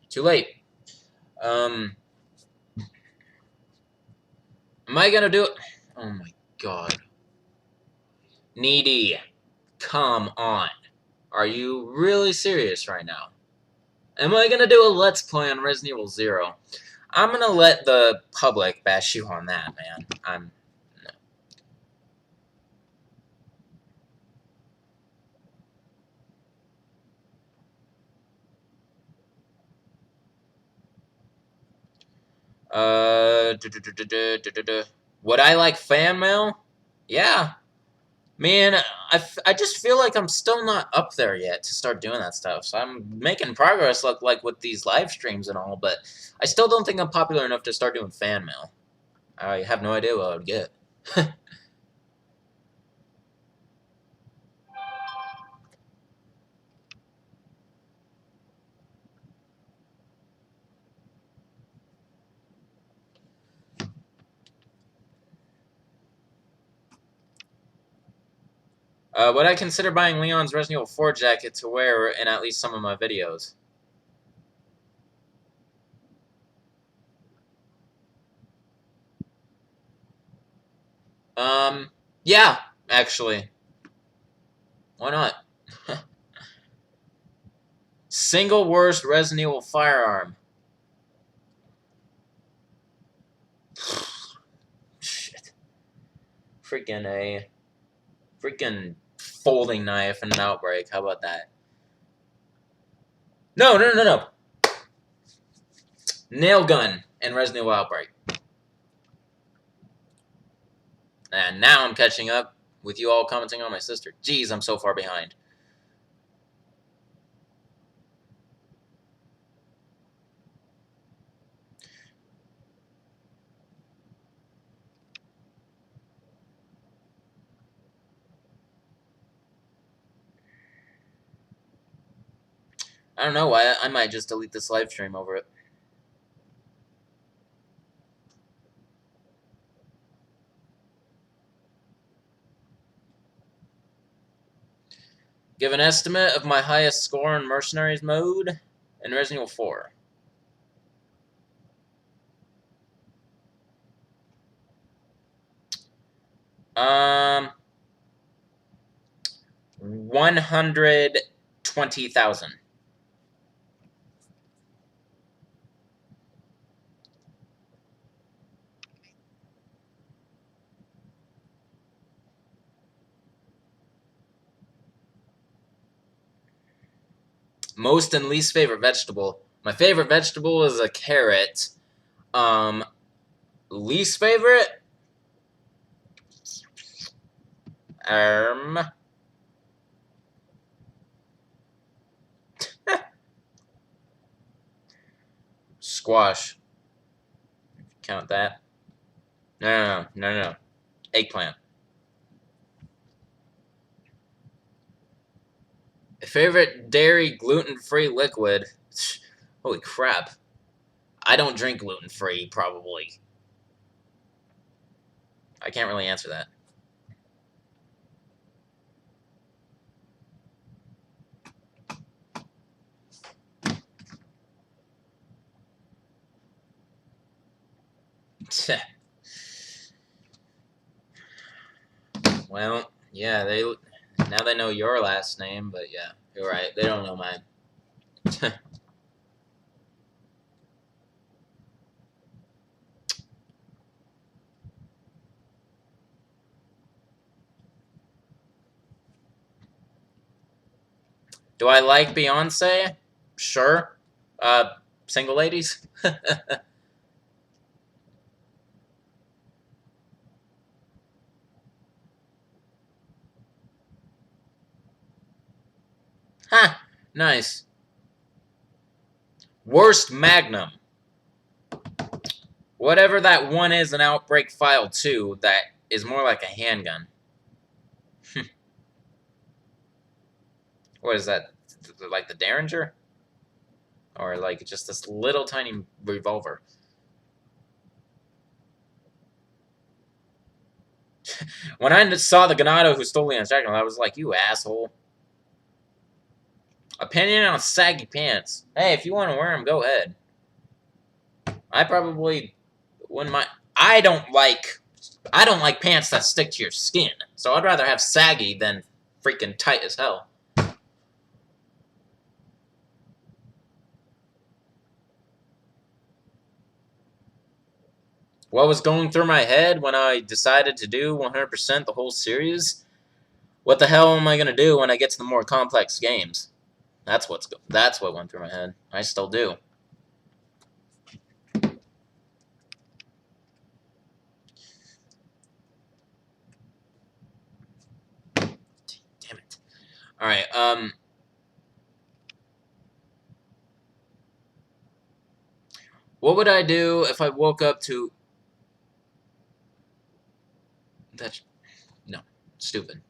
Too late. Am I gonna do it? Oh my god. Needy. Come on. Are you really serious right now? Am I gonna do a Let's Play on Resident Evil 0? I'm gonna let the public bash you on that, man. Would I like fan mail? Yeah. Man, I just feel like I'm still not up there yet to start doing that stuff. So I'm making progress, like with these live streams and all, but I still don't think I'm popular enough to start doing fan mail. I have no idea what I would get. Would I consider buying Leon's Resident Evil 4 jacket to wear in at least some of my videos? Yeah, actually. Why not? Single worst Resident Evil firearm. Shit. Freaking folding knife and an Outbreak. How about that? No. Nail gun and Resident Evil Outbreak. And now I'm catching up with you all commenting on my sister. Jeez, I'm so far behind. I don't know why. I might just delete this live stream over it. Give an estimate of my highest score in Mercenaries mode in Resident Evil 4. 120,000. Most and least favorite vegetable. My favorite vegetable is a carrot. Least favorite? Squash. Count that. No. Eggplant. Favorite dairy gluten-free liquid? Holy crap. I don't drink gluten-free, probably. I can't really answer that. Well, yeah, now they know your last name, but yeah, you're right. They don't know mine. Do I like Beyonce? Sure. Single ladies? Ha! Nice. Worst Magnum. Whatever that one is in Outbreak File 2 that is more like a handgun. What is that? Like the Derringer? Or like just this little tiny revolver? When I saw the Ganado who stole Leon's jacket, I was like, you asshole. Opinion on saggy pants. Hey, if you want to wear them, go ahead. I probably wouldn't mind. I don't like pants that stick to your skin, so I'd rather have saggy than freaking tight as hell. What was going through my head when I decided to do 100% the whole series? What the hell am I gonna do when I get to the more complex games? That's what went through my head. I still do. Damn it. All right. What would I do if I woke up to? That's no, stupid.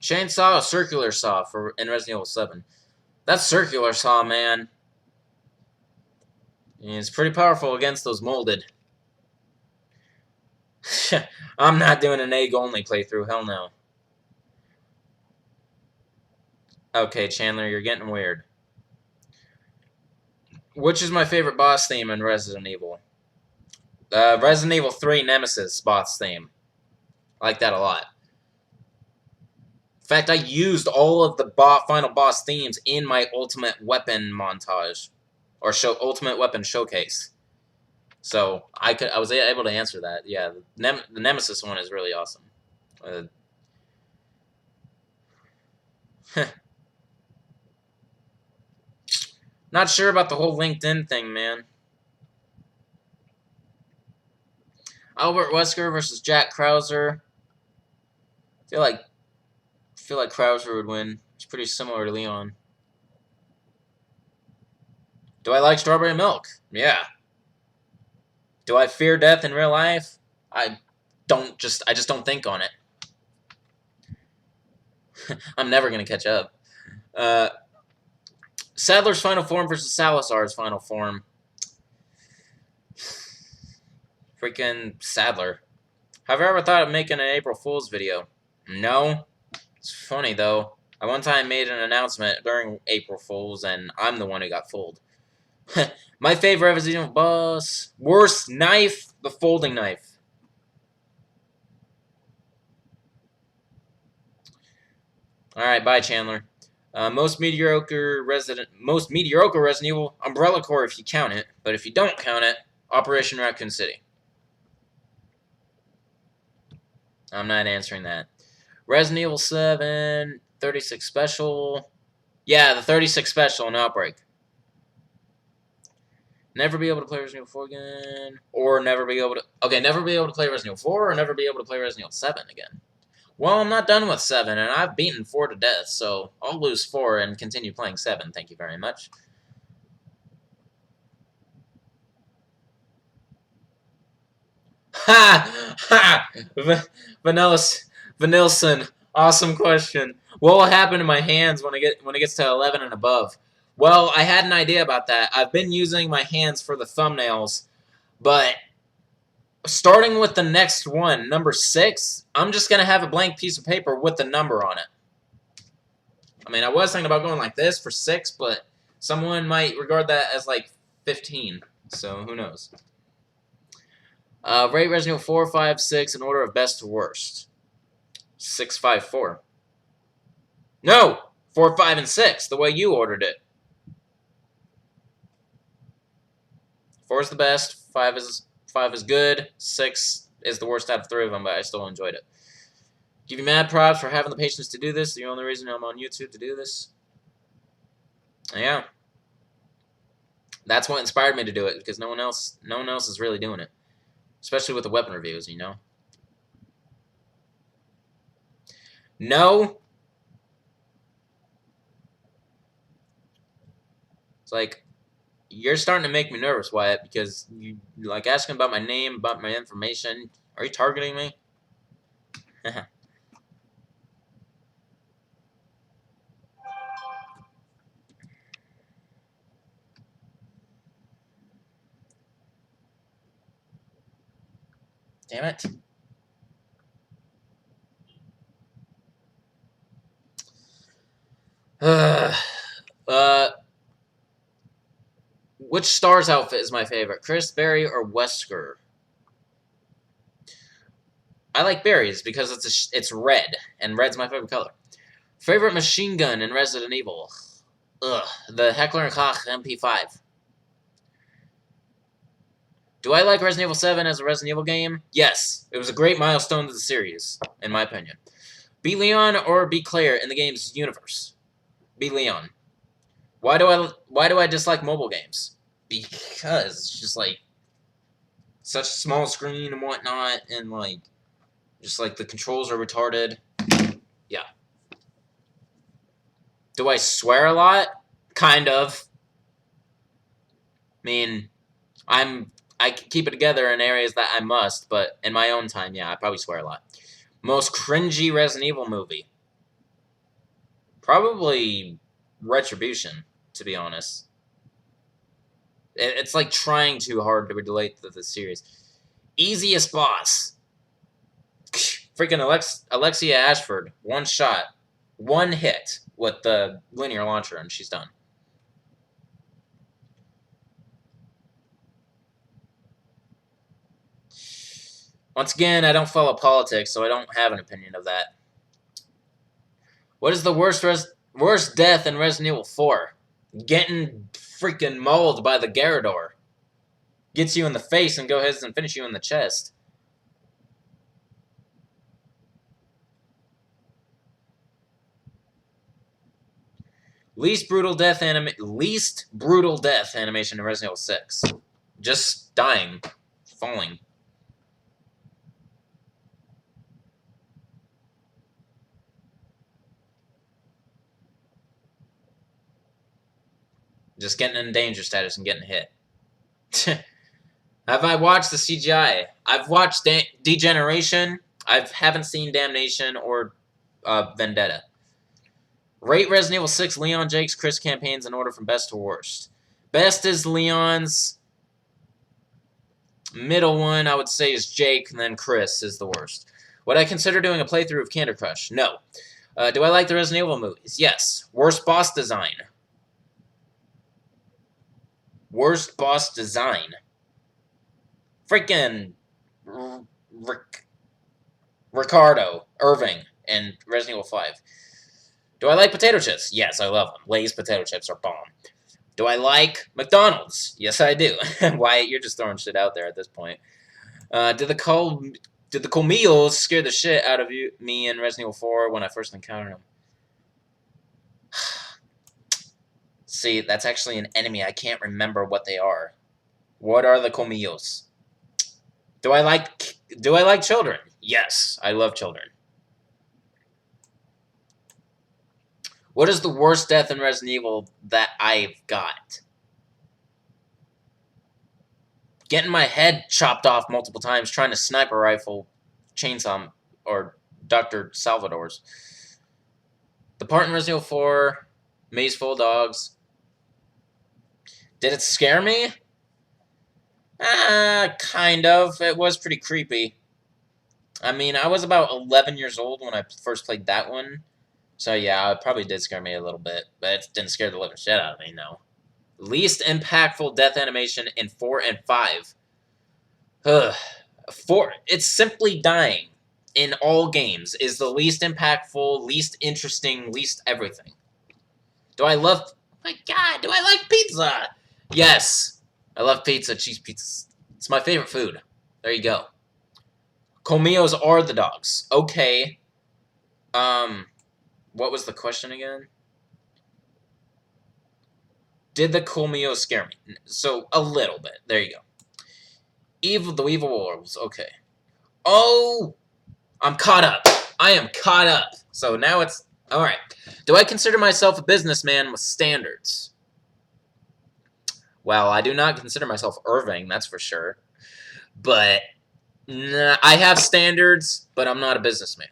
Chainsaw or circular saw in Resident Evil 7? That circular saw, man. It's pretty powerful against those molded. I'm not doing an egg-only playthrough, hell no. Okay, Chandler, you're getting weird. Which is my favorite boss theme in Resident Evil? Resident Evil 3 Nemesis boss theme. I like that a lot. In fact, I used all of the final boss themes in my Ultimate Weapon montage. Or Ultimate Weapon showcase. So, I was able to answer that. Yeah, the Nemesis one is really awesome. Not sure about the whole LinkedIn thing, man. Albert Wesker versus Jack Krauser. I feel like Krauser would win. It's pretty similar to Leon. Do I like strawberry milk? Yeah. Do I fear death in real life? I just don't think on it. I'm never gonna catch up. Sadler's final form versus Salazar's final form. Freaking Sadler. Have I ever thought of making an April Fool's video? No. It's funny, though. I one time made an announcement during April Fool's, and I'm the one who got fooled. My favorite Resident Evil boss. Worst knife? The folding knife. Alright, bye, Chandler. Most mediocre Resident Evil, Umbrella Corps if you count it, but if you don't count it, Operation Raccoon City. I'm not answering that. Resident Evil 7, 36 Special. Yeah, the 36 Special in Outbreak. Never be able to play Resident Evil 4 again. Or never be able to... Okay, never be able to play Resident Evil 4 or never be able to play Resident Evil 7 again. Well, I'm not done with 7, and I've beaten 4 to death, so I'll lose 4 and continue playing 7. Thank you very much. Ha! Ha! Vanilson. Awesome question. What will happen to my hands when it gets to 11 and above? Well, I had an idea about that. I've been using my hands for the thumbnails, but starting with the next one, number 6, I'm just going to have a blank piece of paper with the number on it. I mean, I was thinking about going like this for 6, but someone might regard that as like 15, so who knows. Rate Resident Evil 4, 5, 6 in order of best to worst. 6, 5, 4. No! 4, 5, and 6, the way you ordered it. 4 is the best, 5 is good, 6 is the worst out of 3 of them, but I still enjoyed it. Give you mad props for having the patience to do this. The only reason I'm on YouTube to do this. Yeah. That's what inspired me to do it, because no one else is really doing it. Especially with the weapon reviews, you know? No. It's like, You're starting to make me nervous, Wyatt, because you like asking about my name, about my information. Are you targeting me? Damn it. Which Star's outfit is my favorite? Chris, Barry, or Wesker? I like Barry's because it's red, and red's my favorite color. Favorite machine gun in Resident Evil? Ugh, the Heckler & Koch MP5. Do I like Resident Evil 7 as a Resident Evil game? Yes. It was a great milestone to the series, in my opinion. Be Leon or be Claire in the game's universe? Be Leon. Why do I dislike mobile games? Because it's just like such a small screen and whatnot, and like just like the controls are retarded. Yeah. Do I swear a lot? Kind of. I mean, I can keep it together in areas that I must, but in my own time, yeah, I probably swear a lot. Most cringy Resident Evil movie? Probably Retribution, to be honest. It's like trying too hard to relate to the series. Easiest boss? Freaking Alexia Ashford. One shot. One hit with the linear launcher, and she's done. Once again, I don't follow politics, so I don't have an opinion of that. What is the worst death in Resident Evil 4? Getting freaking mauled by the Garrador. Gets you in the face and goes ahead and finish you in the chest. Least brutal death animation in Resident Evil 6. Just dying. Falling. Just getting in danger status and getting hit. Have I watched the CGI? I've watched Degeneration. I haven't seen Damnation or Vendetta. Rate Resident Evil 6 Leon, Jake's, Chris campaigns in order from best to worst. Best is Leon's. Middle one, I would say, is Jake, and then Chris is the worst. Would I consider doing a playthrough of Candy Crush? No. Do I like the Resident Evil movies? Yes. Worst boss design? Worst boss design? Freaking Ricardo Irving in Resident Evil 5. Do I like potato chips? Yes, I love them. Lay's potato chips are bomb. Do I like McDonald's? Yes, I do. Wyatt, you're just throwing shit out there at this point. Did the Colmillos scare the shit out of me in Resident Evil 4 when I first encountered them? See, that's actually an enemy. I can't remember what they are. What are the Colmillos? Do I like children? Yes, I love children. What is the worst death in Resident Evil that I've got? Getting my head chopped off multiple times trying to sniper rifle Chainsaw or Dr. Salvador's. The part in Resident Evil 4, Maze full of dogs. Did it scare me? Kind of. It was pretty creepy. I mean, I was about 11 years old when I first played that one. So yeah, it probably did scare me a little bit, but it didn't scare the living shit out of me, no. Least impactful death animation in 4 and 5. 4, it's simply dying in all games is the least impactful, least interesting, least everything. Do I like pizza? Yes. I love pizza, cheese pizza. It's my favorite food. There you go. Colmillos are the dogs. Okay. What was the question again? Did the Colmillos scare me? So, a little bit. There you go. The Evil Wolves. Okay. Oh! I'm caught up. I am caught up. So now it's... Alright. Do I consider myself a businessman with standards? Well, I do not consider myself Irving, that's for sure. But nah, I have standards, but I'm not a businessman.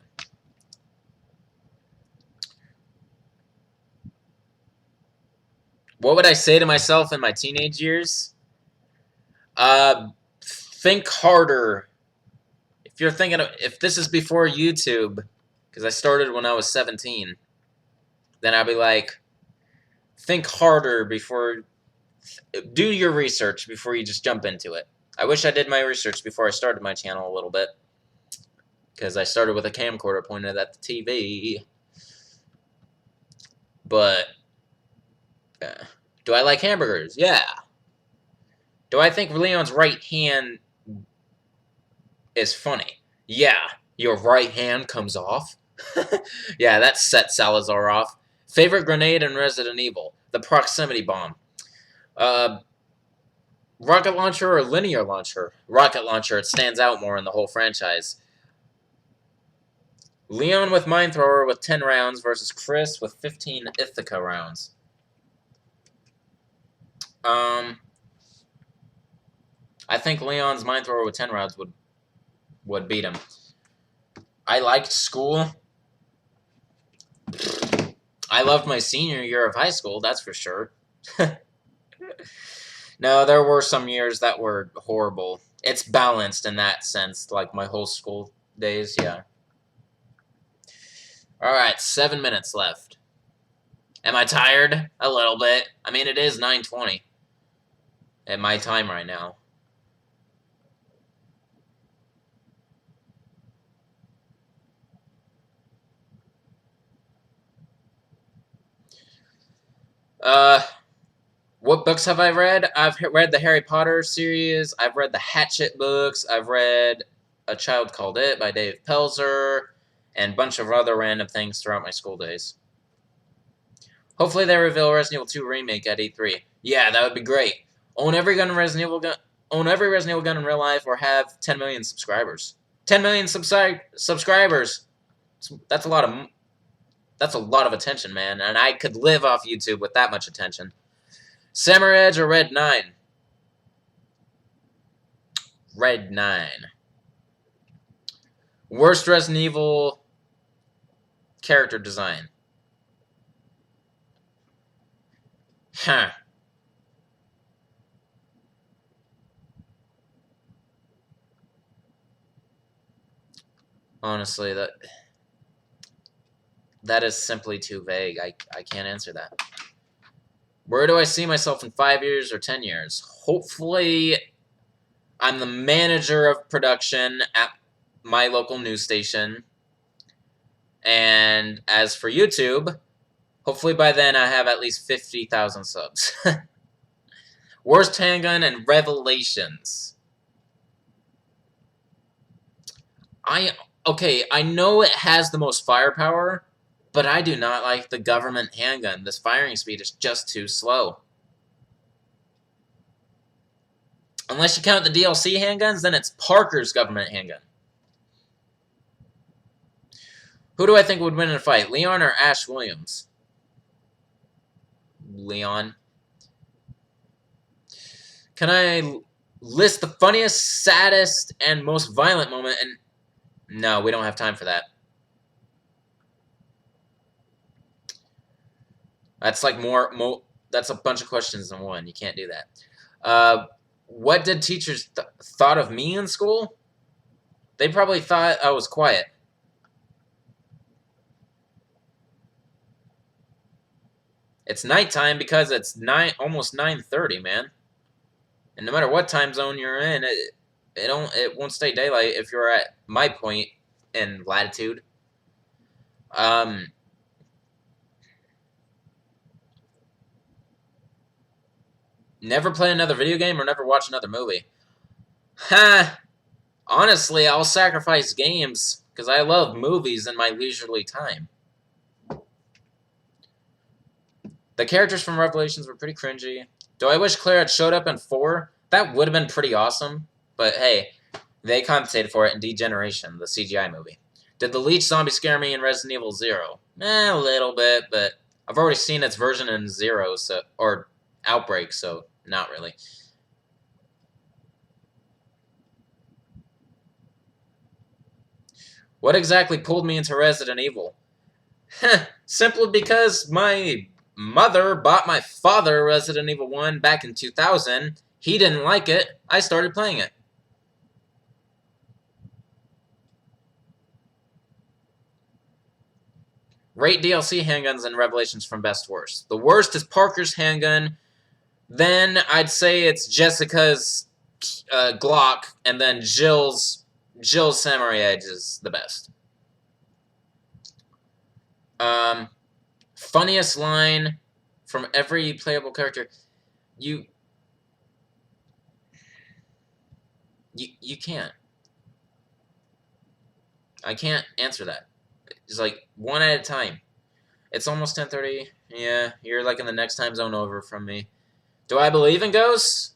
What would I say to myself in my teenage years? Think harder. If you're thinking of, if this is before YouTube, because I started when I was 17, then I'd be like, think harder before, do your research before you just jump into it. I wish I did my research before I started my channel a little bit, because I started with a camcorder pointed at the TV. But, do I like hamburgers? Yeah. Do I think Leon's right hand is funny? Yeah. Your right hand comes off? Yeah, that set Salazar off. Favorite grenade in Resident Evil? The proximity bomb. Rocket launcher or linear launcher? Rocket launcher. It stands out more in the whole franchise. Leon with mine thrower with 10 rounds versus Chris with 15 Ithaca rounds. I think Leon's mine thrower with 10 rounds would beat him. I liked school. I loved my senior year of high school, that's for sure. No, there were some years that were horrible. It's balanced in that sense, like my whole school days, yeah. Alright, 7 minutes left. Am I tired? A little bit. I mean, it is 9:20 at my time right now. What books have I read? I've read the Harry Potter series. I've read the Hatchet books. I've read A Child Called It by Dave Pelzer, and a bunch of other random things throughout my school days. Hopefully they reveal Resident Evil 2 Remake at E3. Yeah, that would be great. Own every gun in Resident Evil gun. Own every Resident Evil gun in real life, or have 10 million subscribers. 10 million subscribers. That's a lot of attention, man. And I could live off YouTube with that much attention. Samurai Edge or Red 9? Red 9. Worst Resident Evil character design? Huh. Honestly, that is simply too vague. I can't answer that. Where do I see myself in 5 years or 10 years? Hopefully, I'm the manager of production at my local news station. And as for YouTube, hopefully by then I have at least 50,000 subs. Worst handgun and revelations. Okay, I know it has the most firepower, but I do not like the government handgun. This firing speed is just too slow. Unless you count the DLC handguns, then it's Parker's government handgun. Who do I think would win in a fight, Leon or Ash Williams? Leon. Can I list the funniest, saddest, and most violent moment? And no, we don't have time for that. That's like that's a bunch of questions in one. You can't do that. What did teachers thought of me in school? They probably thought I was quiet. It's nighttime because it's almost 9:30, man. And no matter what time zone you're in, it won't stay daylight if you're at my point in latitude. Never play another video game or never watch another movie. Ha! Honestly, I'll sacrifice games because I love movies in my leisurely time. The characters from Revelations were pretty cringy. Do I wish Claire had showed up in 4? That would have been pretty awesome. But hey, they compensated for it in Degeneration, the CGI movie. Did the leech zombie scare me in Resident Evil 0? A little bit, but I've already seen its version in 0, or Outbreak, so Not really. What exactly pulled me into Resident Evil? Simply because my mother bought my father Resident Evil 1 back in 2000. He didn't like it. I started playing it. Rate DLC handguns and Revelations from best to worst. The worst is Parker's handgun. Then I'd say it's Jessica's Glock, and then Jill's Samurai Edge is the best. Funniest line from every playable character. You can't. I can't answer that. It's like one at a time. It's almost 10:30. Yeah, you're like in the next time zone over from me. Do I believe in ghosts?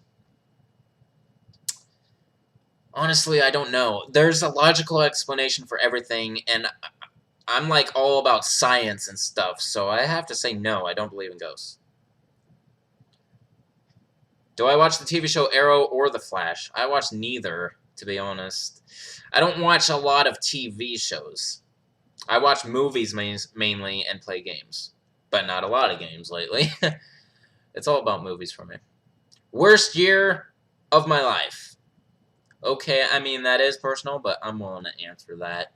Honestly, I don't know. There's a logical explanation for everything, and I'm like all about science and stuff, so I have to say no, I don't believe in ghosts. Do I watch the TV show Arrow or The Flash? I watch neither, to be honest. I don't watch a lot of TV shows. I watch movies mainly and play games, but not a lot of games lately. It's all about movies for me. Worst year of my life. Okay, I mean, that is personal, but I'm willing to answer that.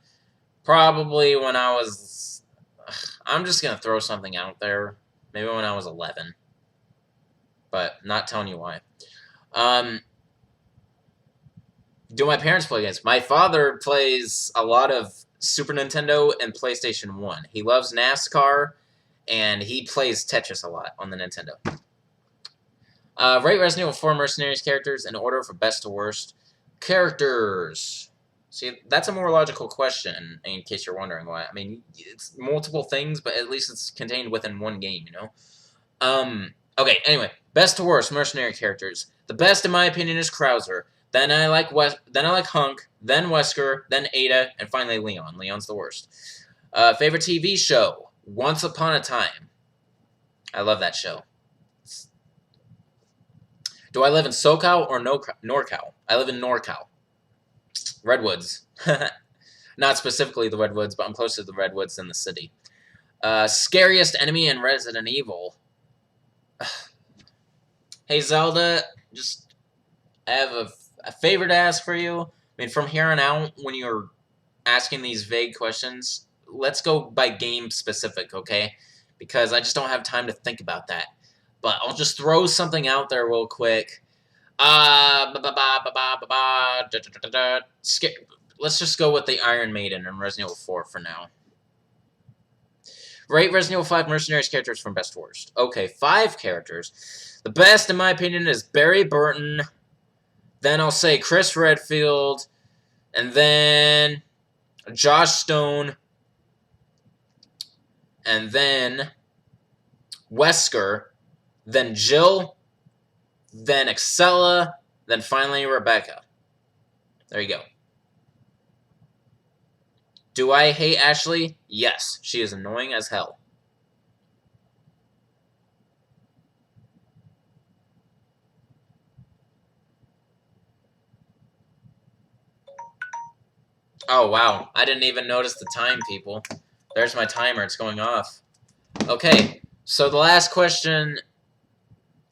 Probably when I was... I'm just going to throw something out there. Maybe when I was 11. But not telling you why. Do my parents play games? My father plays a lot of Super Nintendo and PlayStation 1. He loves NASCAR, and he plays Tetris a lot on the Nintendo. Rate Resident Evil 4 Mercenaries characters in order from best to worst. Characters. See, that's a more logical question, in case you're wondering why. I mean, it's multiple things, but at least it's contained within one game, you know? Okay, anyway. Best to worst Mercenary characters. The best, in my opinion, is Krauser. Then I like Hunk, then Wesker, then Ada, and finally Leon. Leon's the worst. Favorite TV show? Once Upon a Time. I love that show. Do I live in SoCal or NorCal? I live in NorCal. Redwoods. Not specifically the Redwoods, but I'm closer to the Redwoods than the city. Scariest enemy in Resident Evil. Hey, Zelda, just I have a favor to ask for you. I mean, from here on out, when you're asking these vague questions, let's go by game specific, okay? Because I just don't have time to think about that. But I'll just throw something out there real quick. Let's just go with the Iron Maiden in Resident Evil 4 for now. Rate Resident Evil 5 Mercenaries characters from best to worst. Okay, 5 characters. The best, in my opinion, is Barry Burton. Then I'll say Chris Redfield. And then Josh Stone. And then Wesker. Then Jill. Then Excella. Then finally Rebecca. There you go. Do I hate Ashley? Yes. She is annoying as hell. Oh, wow. I didn't even notice the time, people. There's my timer. It's going off. Okay. So the last question...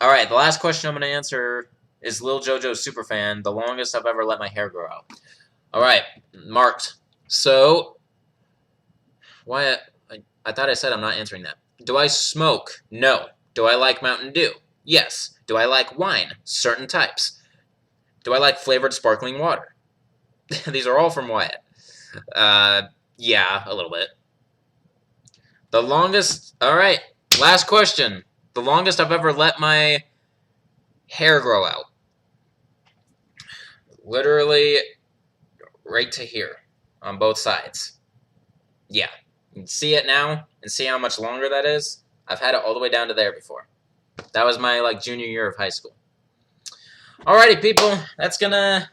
Alright, the last question I'm going to answer is Lil Jojo's Superfan, the longest I've ever let my hair grow out. Alright, marked. So, why? I thought I said I'm not answering that. Do I smoke? No. Do I like Mountain Dew? Yes. Do I like wine? Certain types. Do I like flavored sparkling water? These are all from Wyatt. Yeah, a little bit. The longest... Alright, last question. The longest I've ever let my hair grow out. Literally right to here on both sides. Yeah. You can see it now and see how much longer that is. I've had it all the way down to there before. That was my junior year of high school. Alrighty, people. That's gonna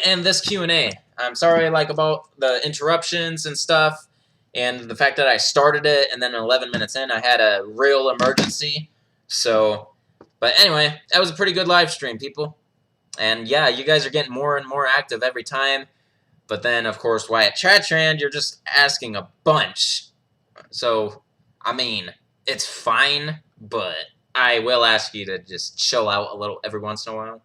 end this Q&A. I'm sorry about the interruptions and stuff. And the fact that I started it and then 11 minutes in, I had a real emergency. So, But anyway, that was a pretty good live stream, people. And yeah, you guys are getting more and more active every time. But then, of course, Wyatt Chatrand, you're just asking a bunch. So, I mean, it's fine, but I will ask you to just chill out a little every once in a while.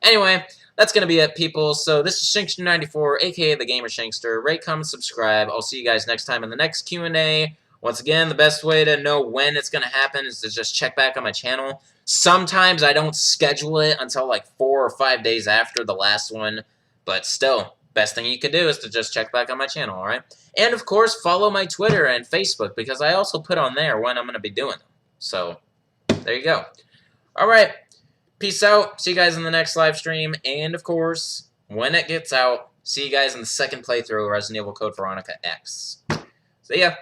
Anyway, that's going to be it, people. So this is Shankster94, a.k.a. The Gamer Shankster. Rate, comment, subscribe. I'll see you guys next time in the next Q&A. Once again, the best way to know when it's going to happen is to just check back on my channel. Sometimes I don't schedule it until like 4 or 5 days after the last one, but still, best thing you can do is to just check back on my channel, alright? And of course, follow my Twitter and Facebook, because I also put on there when I'm going to be doing them. So, there you go. Alright, peace out. See you guys in the next live stream. And of course, when it gets out, see you guys in the second playthrough of Resident Evil Code Veronica X. See ya.